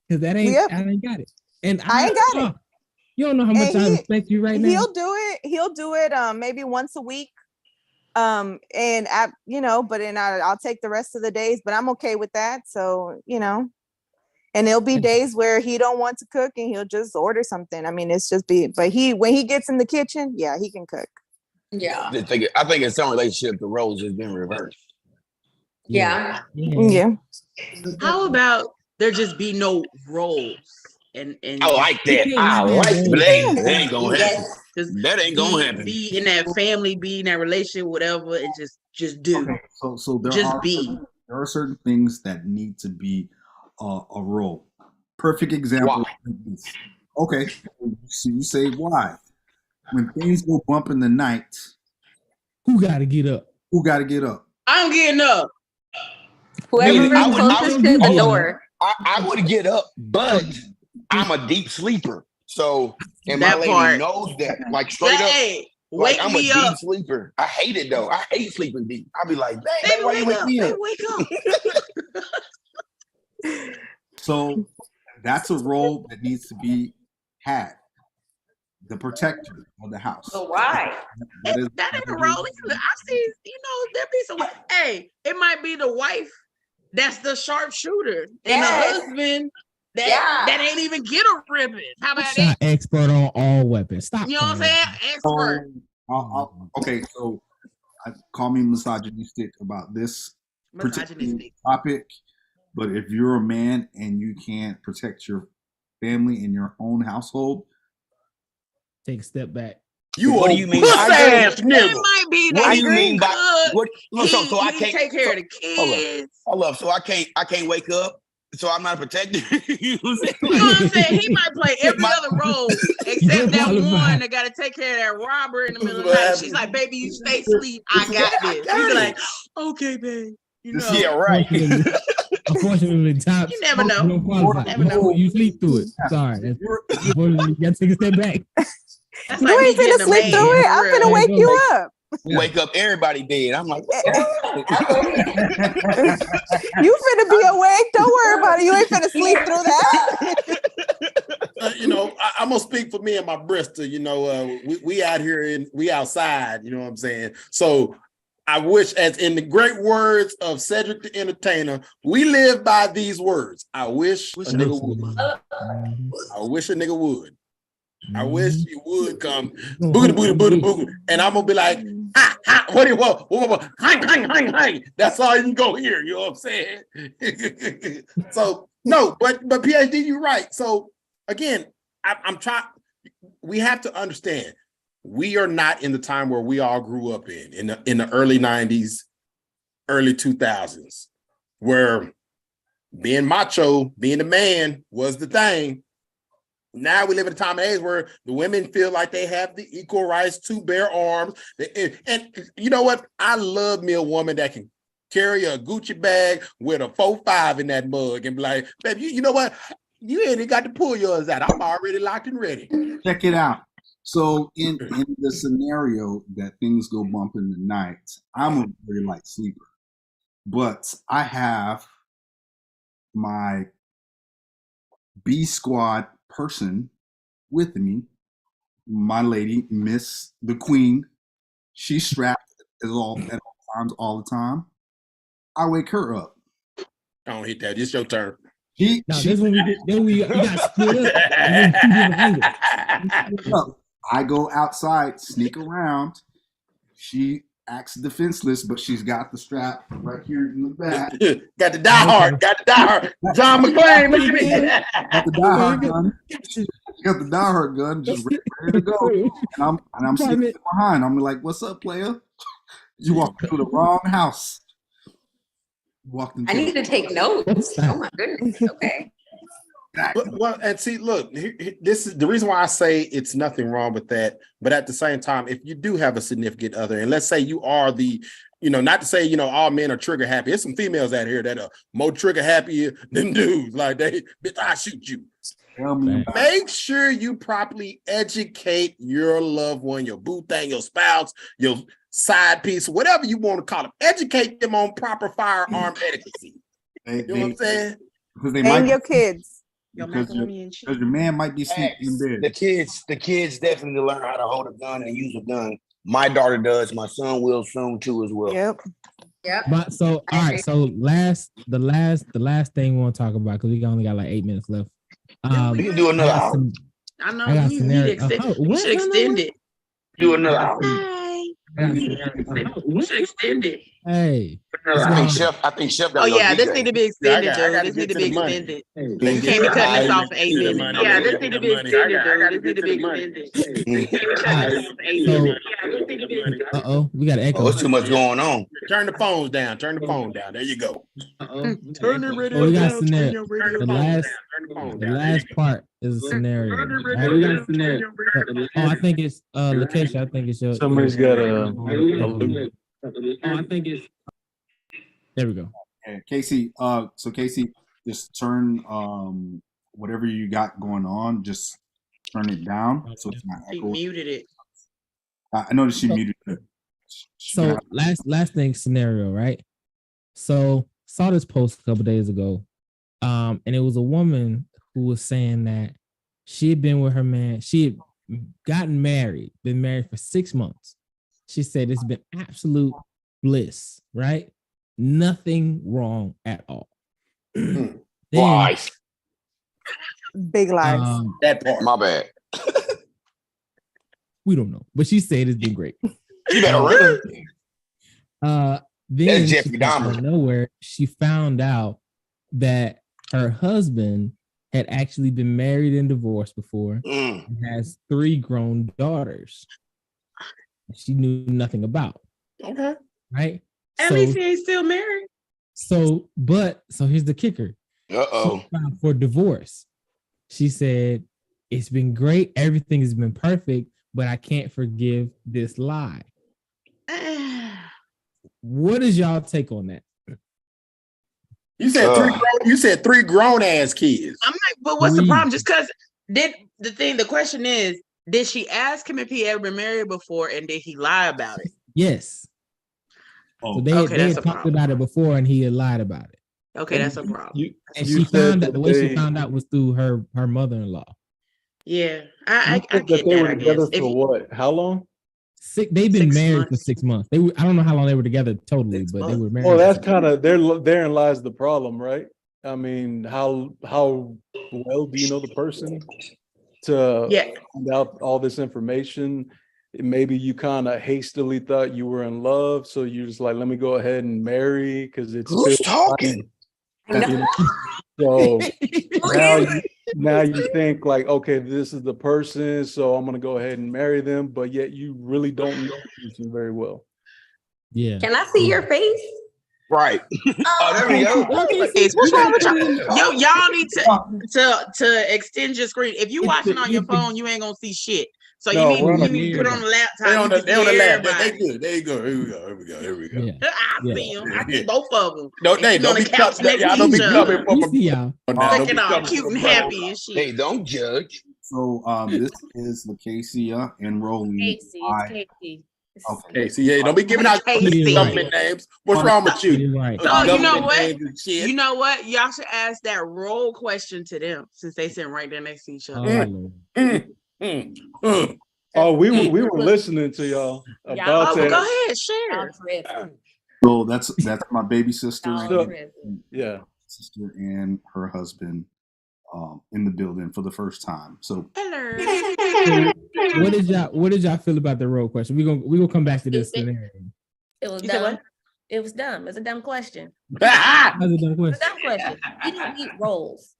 Because I ain't got it. And I ain't got it. You don't know how much I respect you right now. He'll do it maybe once a week. But then I'll take the rest of the days, but I'm okay with that. So, and there'll be days where he don't want to cook and he'll just order something. I mean, it's just but when he gets in the kitchen, he can cook. Yeah. I think in some relationship, the roles has been reversed. Yeah. How about there just be no roles? And I like that. I like that. That ain't gonna happen. That ain't gonna happen. Be in that family, be in that relationship, whatever, and just do. Okay. So there are certain things that need to be a role. Perfect example. Okay, so you say why? When things go bump in the night, who got to get up? I'm getting up. Whoever closest to the door. I would get up, but I'm a deep sleeper. So, and my lady knows that, like straight up. Like I'm a deep sleeper. I hate it though. I hate sleeping deep. I'll be like, baby, why you wake me up? Wake up. So that's a role that needs to be had. The protector of the house. So why? That ain't a role. I see, there be some. Hey, it might be the wife that's the sharpshooter, and the husband that ain't even get a ribbon. How about that? Expert on all weapons. Stop. You know what I'm saying? Expert. Okay, so call me misogynistic about this particular topic, but if you're a man and you can't protect your family in your own household, take a step back. What do you mean? It might be that. What do you mean by what? So I can't take care of the kids. Hold up. So I can't wake up. So I'm not a protector. You know what I'm saying? He might play every other role except that one that got to take care of that robber in the middle of the night. She's like, "Baby, you stay asleep. I got this." He's like, "Okay, babe." Yeah, right. Unfortunately, you never know. You sleep through it. Sorry. You got to take a step back. That's you ain't finna sleep through it. I'm finna wake you up. Wake up everybody dead. I'm like, you finna be awake. Don't worry about it. You ain't finna sleep through that. I'm gonna speak for me and my Bristol. We out here we outside. You know what I'm saying? So I wish, as in the great words of Cedric the Entertainer, we live by these words. I wish a nigga would. I wish a nigga would. I wish you would come booty, booty, booty, booty. And I'm gonna be like, ha, ha, what do you want? Hang, hang, hang, hang. That's all you can go hear. You know what I'm saying? So, no, but PhD, you're right. So again, I'm trying, we have to understand, we are not in the time where we all grew up in the early 90s, early 2000s, where being macho, being a man was the thing. Now we live in a time and age where the women feel like they have the equal rights to bear arms. And you know what? I love me a woman that can carry a Gucci bag with a 4-5 in that mug and be like, baby, you know what? You ain't got to pull yours out. I'm already locked and ready. Check it out. So in the scenario that things go bump in the night, I'm a very light sleeper. But I have my B squad person with me, my lady, Miss the Queen. She's strapped at all times, all the time. I wake her up. I don't hit that. It's your turn. You got split up. I go outside, sneak around. She acts defenseless, but she's got the strap right here in the back. Got the die hard. John McClane, look at me. Got the die hard gun. Got the die hard gun, just ready to go. And I'm sitting behind. I'm like, "What's up, player? You walked into the wrong house." I need to take notes. Oh my goodness. Okay. Well, and see, look, this is the reason why I say it's nothing wrong with that. But at the same time, if you do have a significant other, and let's say you are the, not to say, all men are trigger happy. There's some females out here that are more trigger happy than dudes. Like, bitch, I shoot you. Make sure you properly educate your loved one, your boo thing, your spouse, your side piece, whatever you want to call them. Educate them on proper firearm etiquette. You know what I'm saying? And your kids. Because your man might be sleeping in bed. The kids definitely learn how to hold a gun and use a gun. My daughter does. My son will soon too as well. Yep. But so all right. So the last thing we want to talk about, because we only got like 8 minutes left. We can do another hour. I know we should extend it. Do another hour. We should extend it. Hey. I think Chef got this need to be extended, dude. This need to be extended. You can't be cutting this off for 8 minutes. Yeah, this need to be extended, dude. This need to be extended. Uh-oh, we got an echo. Oh, it's too much going on. Turn the phones down. There you go. Turn the radio we got down. scenario. The last part is a scenario. Right? We got a scenario. I think it's Lakeisha. I think it's your. Somebody's got a I think it's. There we go. Okay, Casey. So Casey, just turn whatever you got going on, just turn it down so it's not She echoing. muted it. I noticed she muted it. So last thing scenario, right? So saw this post a couple days ago, and it was a woman who was saying that she had been with her man. She had gotten married, been married for 6 months. She said it's been absolute bliss, right? Nothing wrong at all. Lies. Big lies. That part. My bad. We don't know, but she said it's been great. You better run. Then That's Jeffrey Dahmer. out of nowhere, she found out that her husband had actually been married and divorced before and has 3 grown daughters she knew nothing about. Okay. Right? At least he ain't still married. So here's the kicker. Uh-oh. She filed for divorce. She said, it's been great. Everything has been perfect, but I can't forgive this lie. What is y'all take on that? You said 3 grown ass kids. I'm like, but what's the problem? Just because the question is, did she ask him if he ever been married before, and did he lie about it? Yes. So they had talked about it before, and he had lied about it. Okay, that's a problem. She found out the way she found out was through her mother-in-law. Yeah, I get that. They were together for what? How long? They've been 6 married for months. 6 months. I don't know how long they were together totally, but they were married. Well, that's kind of therein lies the problem, right? I mean, how well do you know the person to find out all this information? Maybe you kind of hastily thought you were in love, so you're just like, let me go ahead and marry because it's who's talking. You know? So now you think like, okay, this is the person, so I'm gonna go ahead and marry them, but yet you really don't know the person very well. Yeah. Can I see your face? Right. Oh, there we go. What's wrong with y'all? Y'all need to extend your screen. If you watching on your phone, you ain't gonna see shit. So you need to put on the laptop. They on the laptop. They good. There you go. Here we go. Yeah. I see them. I see both of them. Don't be coming from We see y'all. Looking all cute and happy and shit. Hey, don't judge. So this is Lakesia enrolling. Casey. Casey, yeah, don't be giving out government names. What's wrong with you? Right. Oh, you know what? You know what? Y'all should ask that role question to them since they sitting right there next to each other. Oh, we were listening to y'all about that. Go ahead, share. So that's my baby sister. Sister and her husband in the building for the first time. So hello. What did y'all feel about the role question? We gonna come back to this scenario. It was dumb. It was dumb. It's a dumb question. That's a dumb question. It's a dumb question. You don't need roles.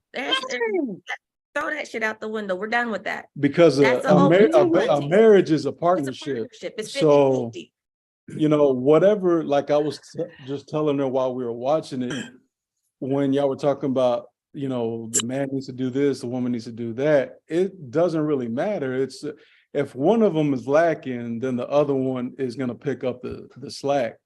Throw that shit out the window. We're done with that. Because a marriage is a partnership. It's so, whatever, like I was just telling her while we were watching it, when y'all were talking about, the man needs to do this, the woman needs to do that. It doesn't really matter. It's if one of them is lacking, then the other one is going to pick up the slack,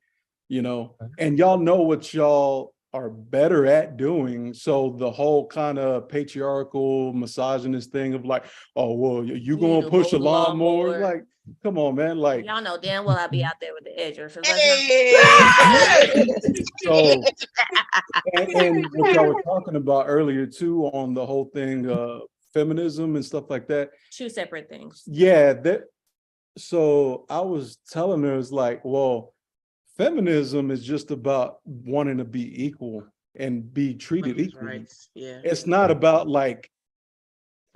and y'all know what y'all are better at doing. So the whole kind of patriarchal misogynist thing of like, oh, well, you going to push a lawnmower? Like, come on, man. Like, y'all know damn well I'll be out there with the edger. So, and what y'all were talking about earlier too on the whole thing, feminism and stuff like that. Two separate things. Yeah. So I was telling her, it's like, well, feminism is just about wanting to be equal and be treated equally. Right. Yeah. It's not about like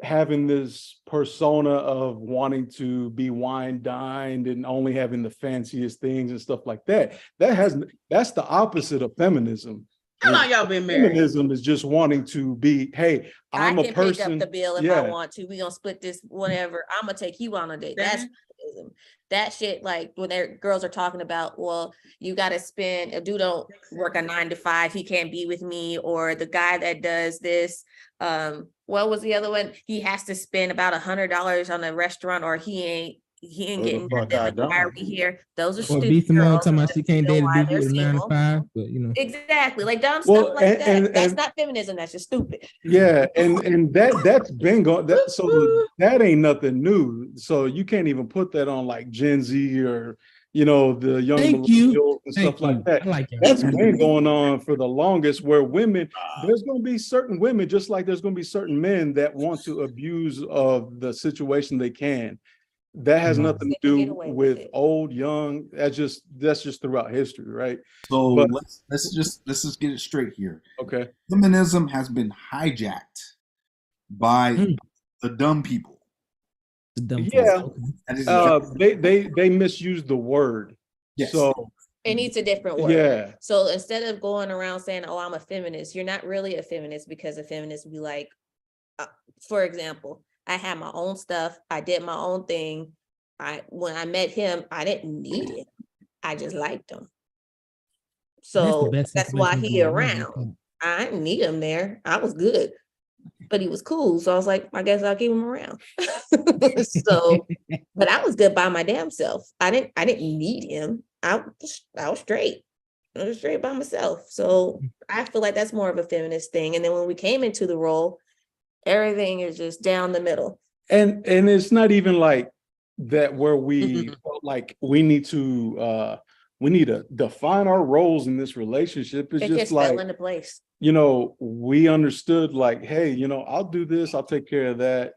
having this persona of wanting to be wine dined and only having the fanciest things and stuff like that. That's the opposite of feminism. How long y'all been married? Feminism is just wanting to be, hey, I'm a person. I can pick up the bill if I want to. We're gonna split this, whatever. I'm gonna take you on a date. That's feminism. That shit, like when girls are talking about, well, you gotta spend, a dude don't work a 9 to 5, he can't be with me, or the guy that does this, what was the other one? He has to spend about $100 on a restaurant, or he ain't getting nothing. Why are we here? Those are stupid. Be Simone talking about she can't date a dude with a 9 to 5, but exactly, like dumb stuff like that. That's not feminism. That's just stupid. Yeah, and that's been going. So that ain't nothing new. So you can't even put that on like Gen Z or the young millennials and stuff like that. That's been going on for the longest. Where women, there's going to be certain women, just like there's going to be certain men that want to abuse of the situation they can. That has nothing to do with old, young. That's just throughout history, right? So let's just get it straight here. Okay. Feminism has been hijacked by the dumb people. The dumb they misused the word. Yes. So it needs a different word. Yeah. So instead of going around saying, "Oh, I'm a feminist," you're not really a feminist, because a feminist would be like, for example, I had my own stuff. I did my own thing. When I met him, I didn't need him. I just liked him. So that's why he around. I didn't need him there. I was good, but he was cool. So I was like, I guess I'll keep him around. But I was good by my damn self. I didn't need him. I was straight. I was straight by myself. So I feel like that's more of a feminist thing. And then when we came into the role, everything is just down the middle. And it's not even like that where we felt like we need to define our roles in this relationship. It's just like fell into place. We understood like, hey, I'll do this, I'll take care of that,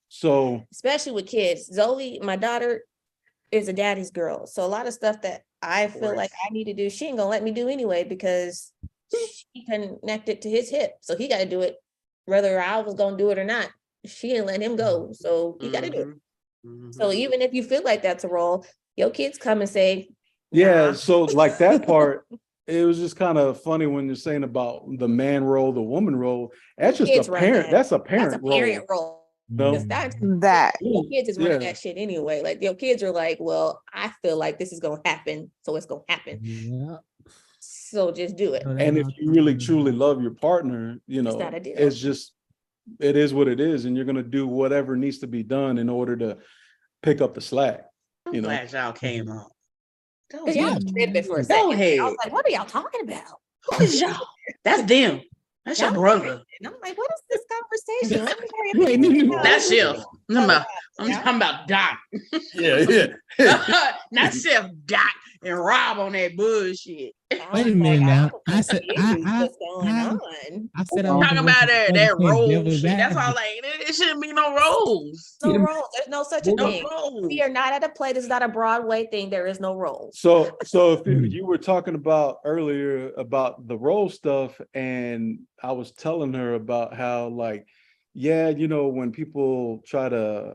so especially with kids. Zoe, my daughter, is a daddy's girl. So a lot of stuff that I feel like I need to do, she ain't gonna let me do anyway because she connected to his hip. So he got to do it, whether I was gonna do it or not. She didn't let him go, so he got to do it. So even if you feel like that's a role, your kids come and say, yeah. So like that part, it was just kind of funny when you're saying about the man role, the woman role. That's just a parent. That's a parent role. No, that your kids is running that shit anyway. Like your kids are like, well, I feel like this is gonna happen, so it's gonna happen. Yeah. So just do it. And if you really truly love your partner, you know, not a deal. it's just, it is what it is, and you're gonna do whatever needs to be done in order to pick up the slack. I'm glad y'all came on. Because y'all tripping for a Go second. ahead. I was like, what are y'all talking about? Who is y'all? That's them. That's your brother. And I'm like, what is this conversation? That's Chef. I'm talking about Doc. Yeah. Not Chef Doc and Rob on that bullshit. Wait a minute now. I said what's going on? I said I'm talking about that role shit. That's all. all. Like it shouldn't be no roles. No roles. There's no such a No thing. roles. We are not at a play. This is not a Broadway thing. There is no roles. So if you were talking about earlier about the role stuff, and I was telling her about how, like, yeah, you know, when people try to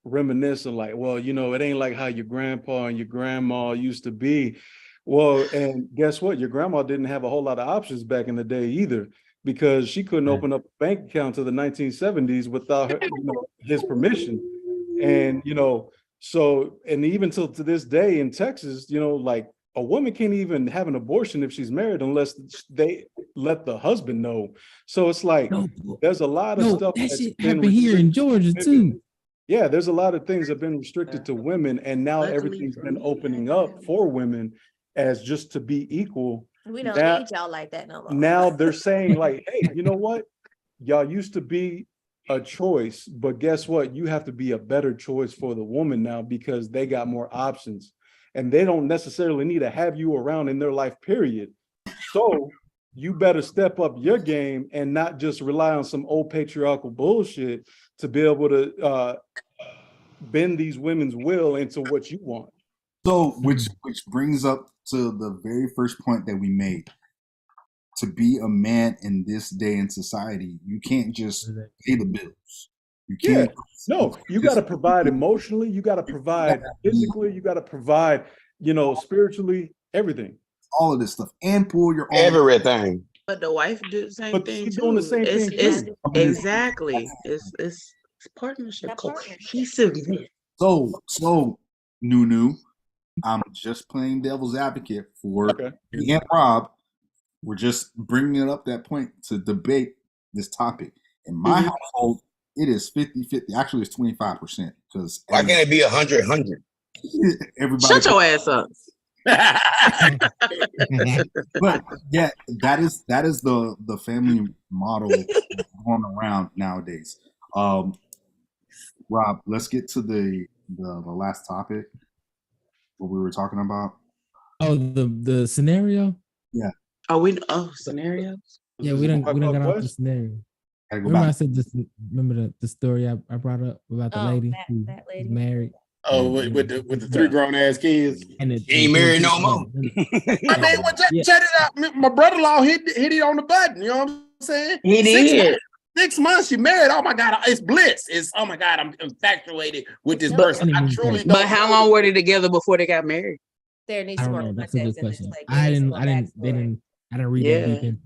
reminisce and like, well, you know, it ain't like how your grandpa and your grandma used to be. Well, and guess what? Your grandma didn't have a whole lot of options back in the day either, because she couldn't open up a bank account to the 1970s without her, you know, his permission. And, you know, so, and even till to this day in Texas, you know, like a woman can't even have an abortion if she's married unless they let the husband know. So it's like, there's a lot of stuff that shit happened here in Georgia too. Yeah, there's a lot of things that have been restricted to women, and now everything's been opening up for women as just to be equal. We don't need y'all like that no more. Now they're saying like, hey, you know what? Y'all used to be a choice, but guess what? You have to be a better choice for the woman now because they got more options and they don't necessarily need to have you around in their life, period. So you better step up your game and not just rely on some old patriarchal bullshit to be able to bend these women's will into what you want. So, which brings up to the very first point that we made. To be a man in this day in society, you can't just pay the bills. You can't. No, you got to provide emotionally. You got to provide physically. You got to provide, you know, spiritually, everything. All of this stuff, and pull your own everything. But the wife do the same thing she's too. doing the same thing. It's exactly. It's partnership, cohesiveness. So, Nunu, I'm just playing devil's advocate for me and Rob. We're just bringing it up that point to debate this topic. In my household, it is 50-50. Actually, it's 25% because why can't it be 100-100? Everybody, shut your ass up. But yeah, that is the family model going around nowadays. Rob, let's get to the last topic. What we were talking about. Oh, the scenario. Yeah. Scenarios. Yeah, we don't got off the scenario. Remember I said this. Remember the story I brought up about the lady who was married. Oh, with the 3 grown ass kids. And he ain't married no more. I mean, check it out. My brother-in-law hit it on the button. You know what I'm saying? He did. 6 months you married. Oh my God, it's bliss. It's oh my God, I'm infatuated with this person. I truly don't. But how long were they together before they got married? There needs to be more That's a good context. question. I didn't read that deep into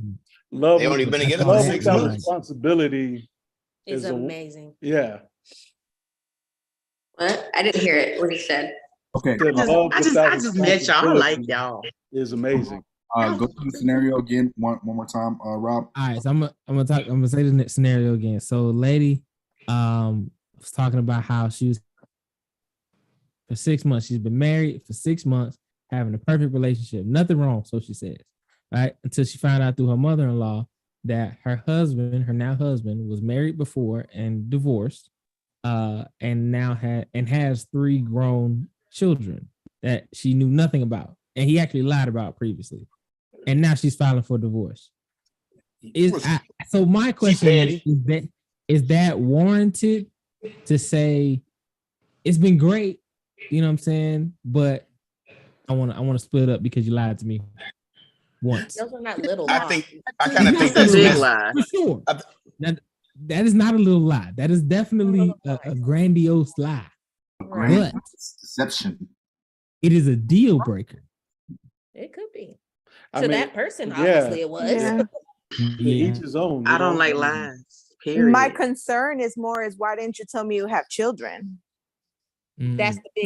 love. They only been together love for 6 without months. Responsibility is amazing. Yeah. What? I didn't hear it. What he said. Okay. I just met y'all. I like y'all. Is amazing. Go through the scenario again one more time, Rob. All right, so I'm gonna say the scenario again. So, lady, was talking about how she was for 6 months. She's been married for 6 months, having a perfect relationship, nothing wrong, so she says. Right, until she found out through her mother-in-law that her now husband, was married before and divorced, and now has 3 grown children that she knew nothing about, and he actually lied about previously. And now she's filing for divorce. So my question is that warranted to say it's been great, You know what I'm saying? But I want to split up because you lied to me once. Those are not little I lies. think I kind of think That's a that's big lie. For sure. That is not a little lie. That is definitely a grandiose lie. Right. But Deception. it is a deal breaker. It could be. I To mean, that person, yeah. obviously it was. Yeah. To each his own. I you don't know? like lies. Period. My concern is more is why didn't you tell me you have children? That's the big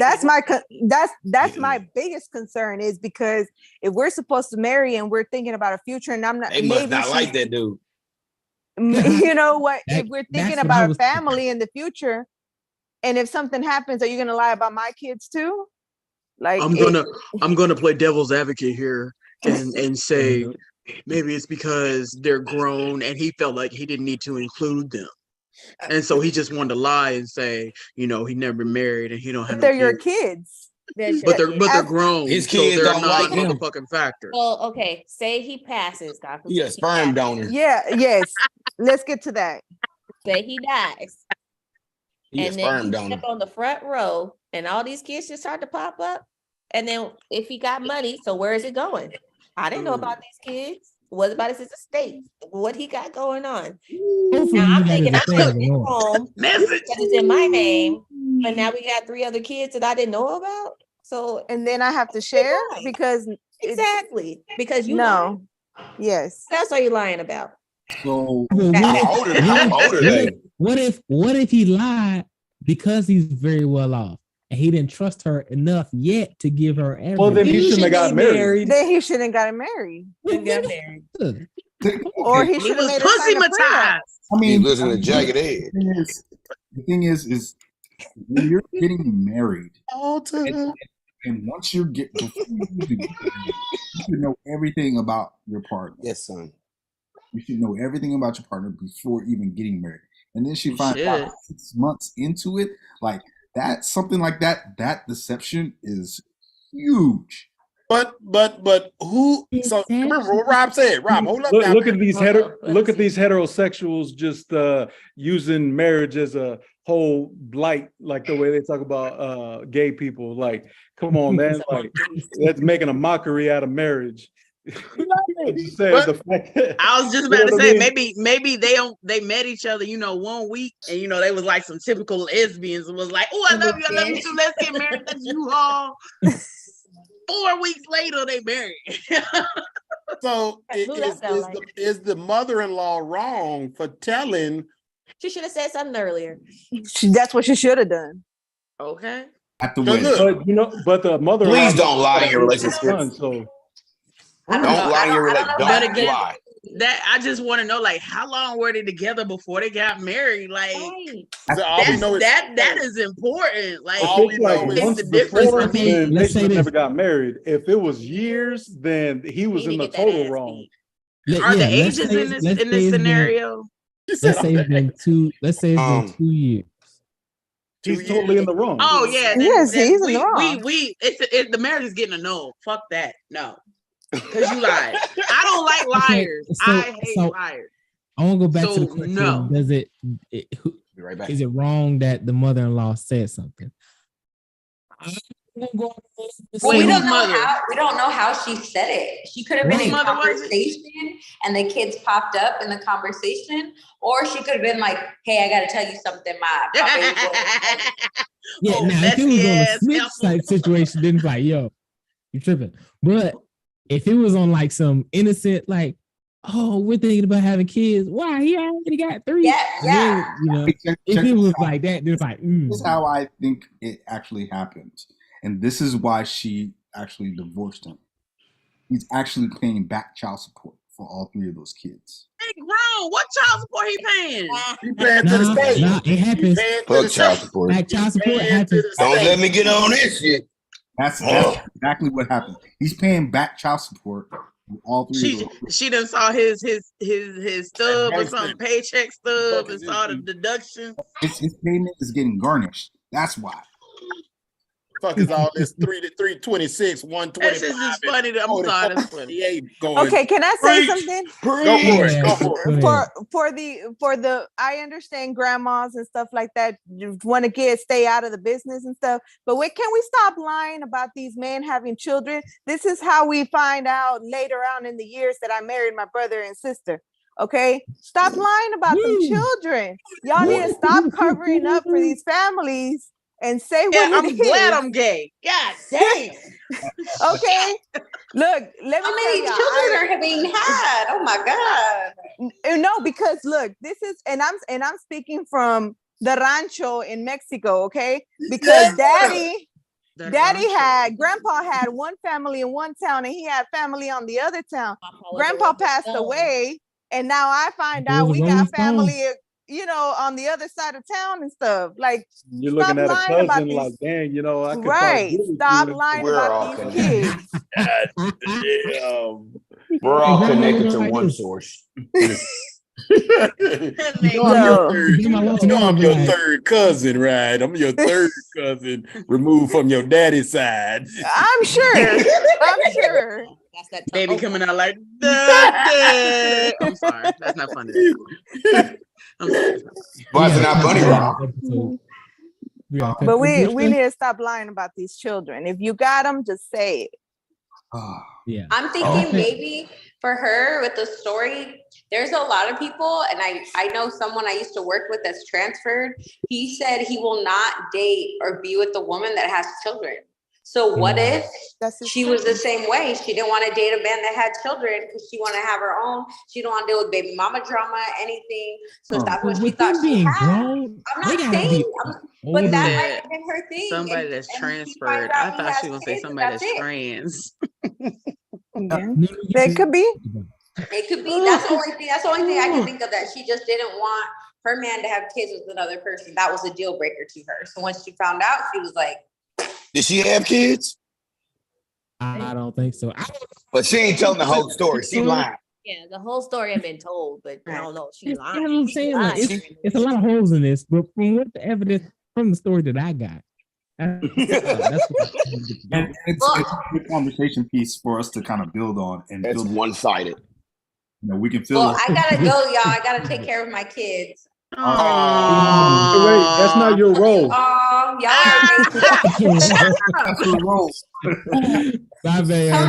That's my biggest concern is because if we're supposed to marry and we're thinking about a future and I'm not, they must not like that dude. You know what? That- If we're that's thinking what I about a was family in the future, and if something happens, are you gonna lie about my kids too? Like I'm gonna play devil's advocate here and say maybe it's because they're grown and he felt like he didn't need to include them. And so he just wanted to lie and say, he never married and he don't have they're no your kids. kids. But they're grown. His so kids they're don't not like him. motherfucking factor. Well, okay. Say he passes, God He a forbid, sperm donor. Yeah, yes. Let's get to that. Say he dies. He a And then sperm you donor. step on the front row and all these kids just start to pop up. And then if he got money, so where is it going? I didn't know about these kids. What about his estate? What he got going on? Hopefully Now you I'm got thinking his I'm estate putting it alone. home because it's in my name. But now we got 3 other kids that I didn't know about. So And then I have to share lying. because exactly because you no. Yes. What else are you lying about? So Well, How old are they? what if he lied because he's very well off and he didn't trust her enough yet to give her everything? Well, then he shouldn't have got married. Then he shouldn't have gotten married. Or he He should have was made her pussy sign a prenup. matized. I mean, He lives in a jagged edge. the thing is when you're getting married, and once you get, before you even get married, you should know everything about your partner. Yes, son. You should know everything about your partner before even getting married. And then she You finds should. out 6 months into it, like that, something like that. That deception is huge. But who? So remember what Rob said. Rob, hold up. now. Look at these heterosexuals just using marriage as a whole blight, like the way they talk about gay people. Like, come on, man, like that's making a mockery out of marriage. I was just about to say maybe they met each other 1 week and they was like some typical lesbians and was like, oh, I love you too, let's get married, let's you all. 4 weeks later they married. So is the mother-in-law wrong for telling? She should have said something earlier. That's what she should have done. Okay. At the wedding. But the mother. Please don't lie in your relationship. So don't lie in your relationship. But Don't again, lie. that I just want to know, like, how long were they together before they got married? Like, that is important. Like, it's the difference for me. They should have never got married. If it was years, then he was in the total wrong. Are the ages in this scenario? Let's say it's been 2 years. He's totally in the wrong. Oh yeah, he's in the wrong. The marriage is getting annulled. Fuck that. No. Because you lied. I don't like liars. I hate liars. I want to go back to the question. No. Does Be right back. is it wrong that the mother-in-law said something? Well, we don't know how she said it. She could have been in conversation and the kids popped up in the conversation, or she could have been like, hey, I gotta tell you something, my Yeah, now if it was on a snitch type situation, then it's like, yo, you tripping. But if it was on like some innocent, like, oh, we're thinking about having kids. Why? He already got 3. Yeah. Then, if it was like that, then it's like, This is how I think it actually happened. And this is why she actually divorced him. He's actually paying back child support for all 3 of those kids. Hey, grown. What child support he paying? He paying to the state. It happens. Fuck child support. Back child support happens. Don't let me get on this shit. That's exactly what happened. He's paying back child support for all 3 of those. She done saw his stub or something, paycheck stub, and saw the deduction. His payment is getting garnished. That's why. Fuck is all this 326, 125. This is funny. I'm sorry, that's funny. Okay, can I say something? Go for it. Go for it. For the I understand grandmas and stuff like that want to stay out of the business and stuff, but can we stop lying about these men having children? This is how we find out later on in the years that I married my brother and sister. Okay, stop lying about them children. Y'all need to stop covering up for these families and say what I'm glad I'm gay. God damn. Okay. Look, let me how many children are being had? Oh my God. No, because look, this is and I'm speaking from the rancho in Mexico, okay? Because grandpa had one family in one town and he had family on the other town. Grandpa passed away, and now I find out we got family, on the other side of town and stuff. Like, you're looking at a cousin like, dang, I could right. Stop lying about these kids. We're all connected to one source. I'm your third cousin, right? I'm your third cousin removed from your daddy's side. I'm sure. That's that baby coming out like, Dad. I'm sorry. That's not funny. I'm sorry. But it's not funny, Rob. But we need to stop lying about these children. If you got them, just say it. Yeah. I'm thinking maybe for her with the story, there's a lot of people, and I know someone I used to work with that's transferred. He said he will not date or be with a woman that has children. So what if she was the same way? She didn't want to date a man that had children because she wanted to have her own. She didn't want to deal with baby mama drama, anything. So that's what she thought she had. I'm not saying, but that might have been her thing. Somebody that's transferred. I thought she was going to say somebody that's trans. That could be. It could be. That's the only thing I can think of, that she just didn't want her man to have kids with another person. That was a deal breaker to her. So once she found out, she was like, did she have kids? I don't think so. But she ain't telling the whole story. She lied. Yeah, the whole story had been told, but I don't know. She lied. You know what I'm saying? Like, it's a lot of holes in this, but from what the evidence from the story that I got, it's a good conversation piece for us to kind of build on, and it's one-sided. We can feel. Well, I gotta go, y'all. I gotta take care of my kids. Wait, that's not your role. Come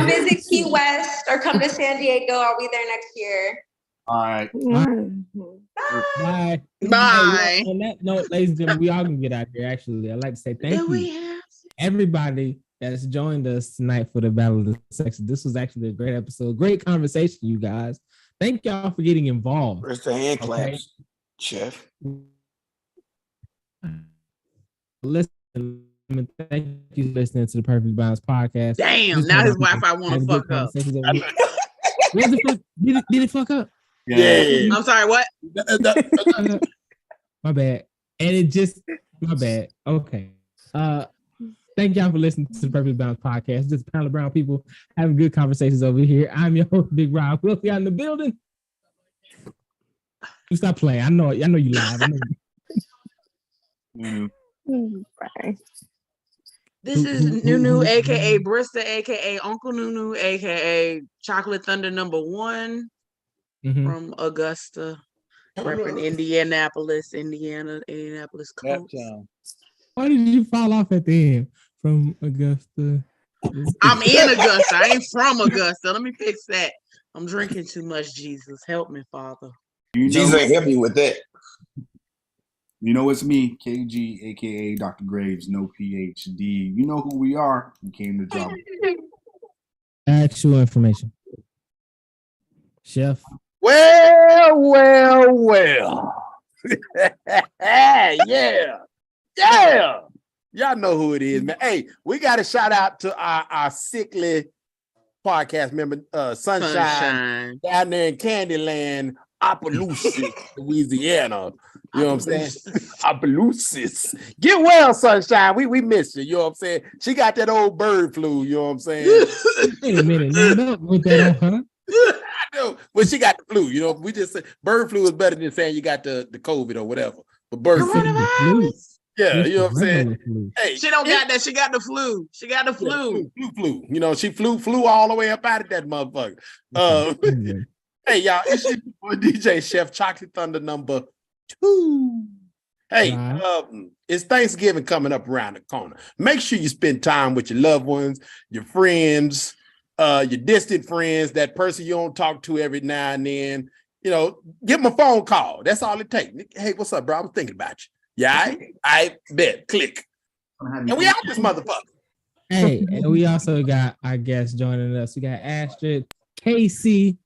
visit Key West or come to San Diego. I'll be there next year. All right. Bye. Bye. On that note, ladies and gentlemen, we all can get out here. Actually, I'd like to say thank you, everybody that's joined us tonight for the Battle of the Sexes. This was actually a great episode. Great conversation, you guys. Thank y'all for getting involved. Where's the hand claps, Chef? Listen, thank you for listening to the Perfect Balance podcast. Damn, now his Wi-Fi want to fuck up. Did it fuck up? Yeah. I'm sorry, what? My bad. And it just, my bad. Okay. Thank y'all for listening to the Perfect Balance podcast. Just a panel of brown people having good conversations over here. I'm your host, Big Rob. We'll be out in the building. You stop playing. I know you live. Bye. This is Nunu, aka Brista, aka Uncle Nunu, aka Chocolate Thunder #1 from Augusta, repping Indianapolis coast. Why did you fall off at the end from Augusta? I'm in Augusta. I ain't from Augusta. Let me fix that. I'm drinking too much. Jesus, help me, Father. Jesus ain't help me with that. It's me, KG, aka Dr. Graves, no PhD. You know who we are. We came to drop actual information. Chef. Well. Yeah. Y'all know who it is, man. Hey, we got a shout out to our sickly podcast member, Sunshine, down there in Candyland, Opelousas, Louisiana. You know what I'm saying? Opelousas. Get well, Sunshine. We miss you. You know what I'm saying? She got that old bird flu. You know what I'm saying? Wait a minute. With that on, I know, but she got the flu. You know, we just say bird flu is better than saying you got the COVID or whatever. But bird flu. Yeah, you know what I'm saying? Hey, she don't got that. She got the flu. She got the flu. Flu. You know, she flew all the way up out of that motherfucker. Hey, y'all, it's your boy DJ Chef Chocolate Thunder number 2. Hey, it's Thanksgiving coming up around the corner. Make sure you spend time with your loved ones, your friends, your distant friends, that person you don't talk to every now and then. You know, give them a phone call. That's all it takes. Hey, what's up, bro? I was thinking about you. Yeah, I bet. Click. And we out this motherfucker. Hey, and we also got our guests joining us. We got Astrid, Casey,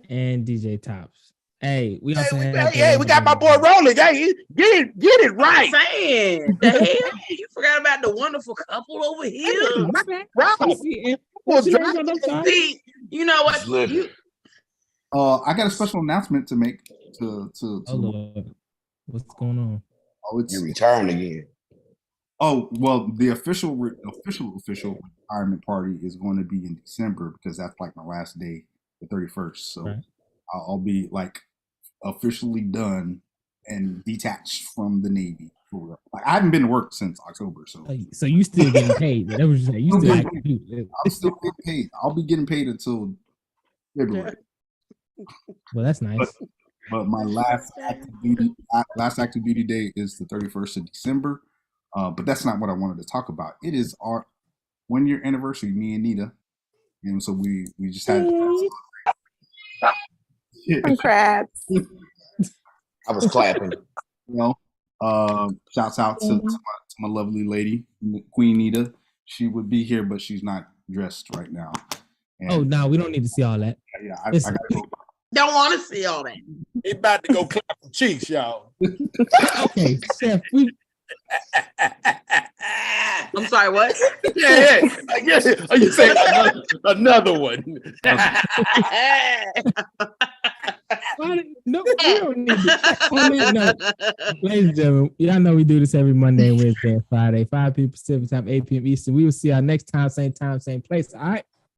and DJ Tops. Hey, we also we got my boy Rolling. Hey, get it right. I'm saying, the hell? You forgot about the wonderful couple over here. Right. See, you know what? I got a special announcement to make. What's going on? Oh, it's retiring again. Oh well, the official retirement party is going to be in December because that's like my last day, the 31st. So I'll be like officially done and detached from the Navy. I haven't been to work since October, so you still getting paid? That was just you still. I'm still getting paid. I'll be getting paid until February. Well, that's nice. But my last active duty day is the 31st of December. But that's not what I wanted to talk about. It is our 1-year anniversary, me and Nita, and so we just had. Congrats! I was clapping. Shouts out to my lovely lady, Queen Nita. She would be here, but she's not dressed right now. And no, we don't need to see all that. Yeah, I gotta go. Don't want to see all that. He about to go clap some cheeks, y'all. Okay, Chef, I'm sorry, what? Yeah. I guess you say another one. No, we don't need to. On that note, ladies and gentlemen, y'all know we do this every Monday, Wednesday, and Friday, 5 p.m. Pacific time, 8 p.m. Eastern. We will see y'all next time, same place. All right.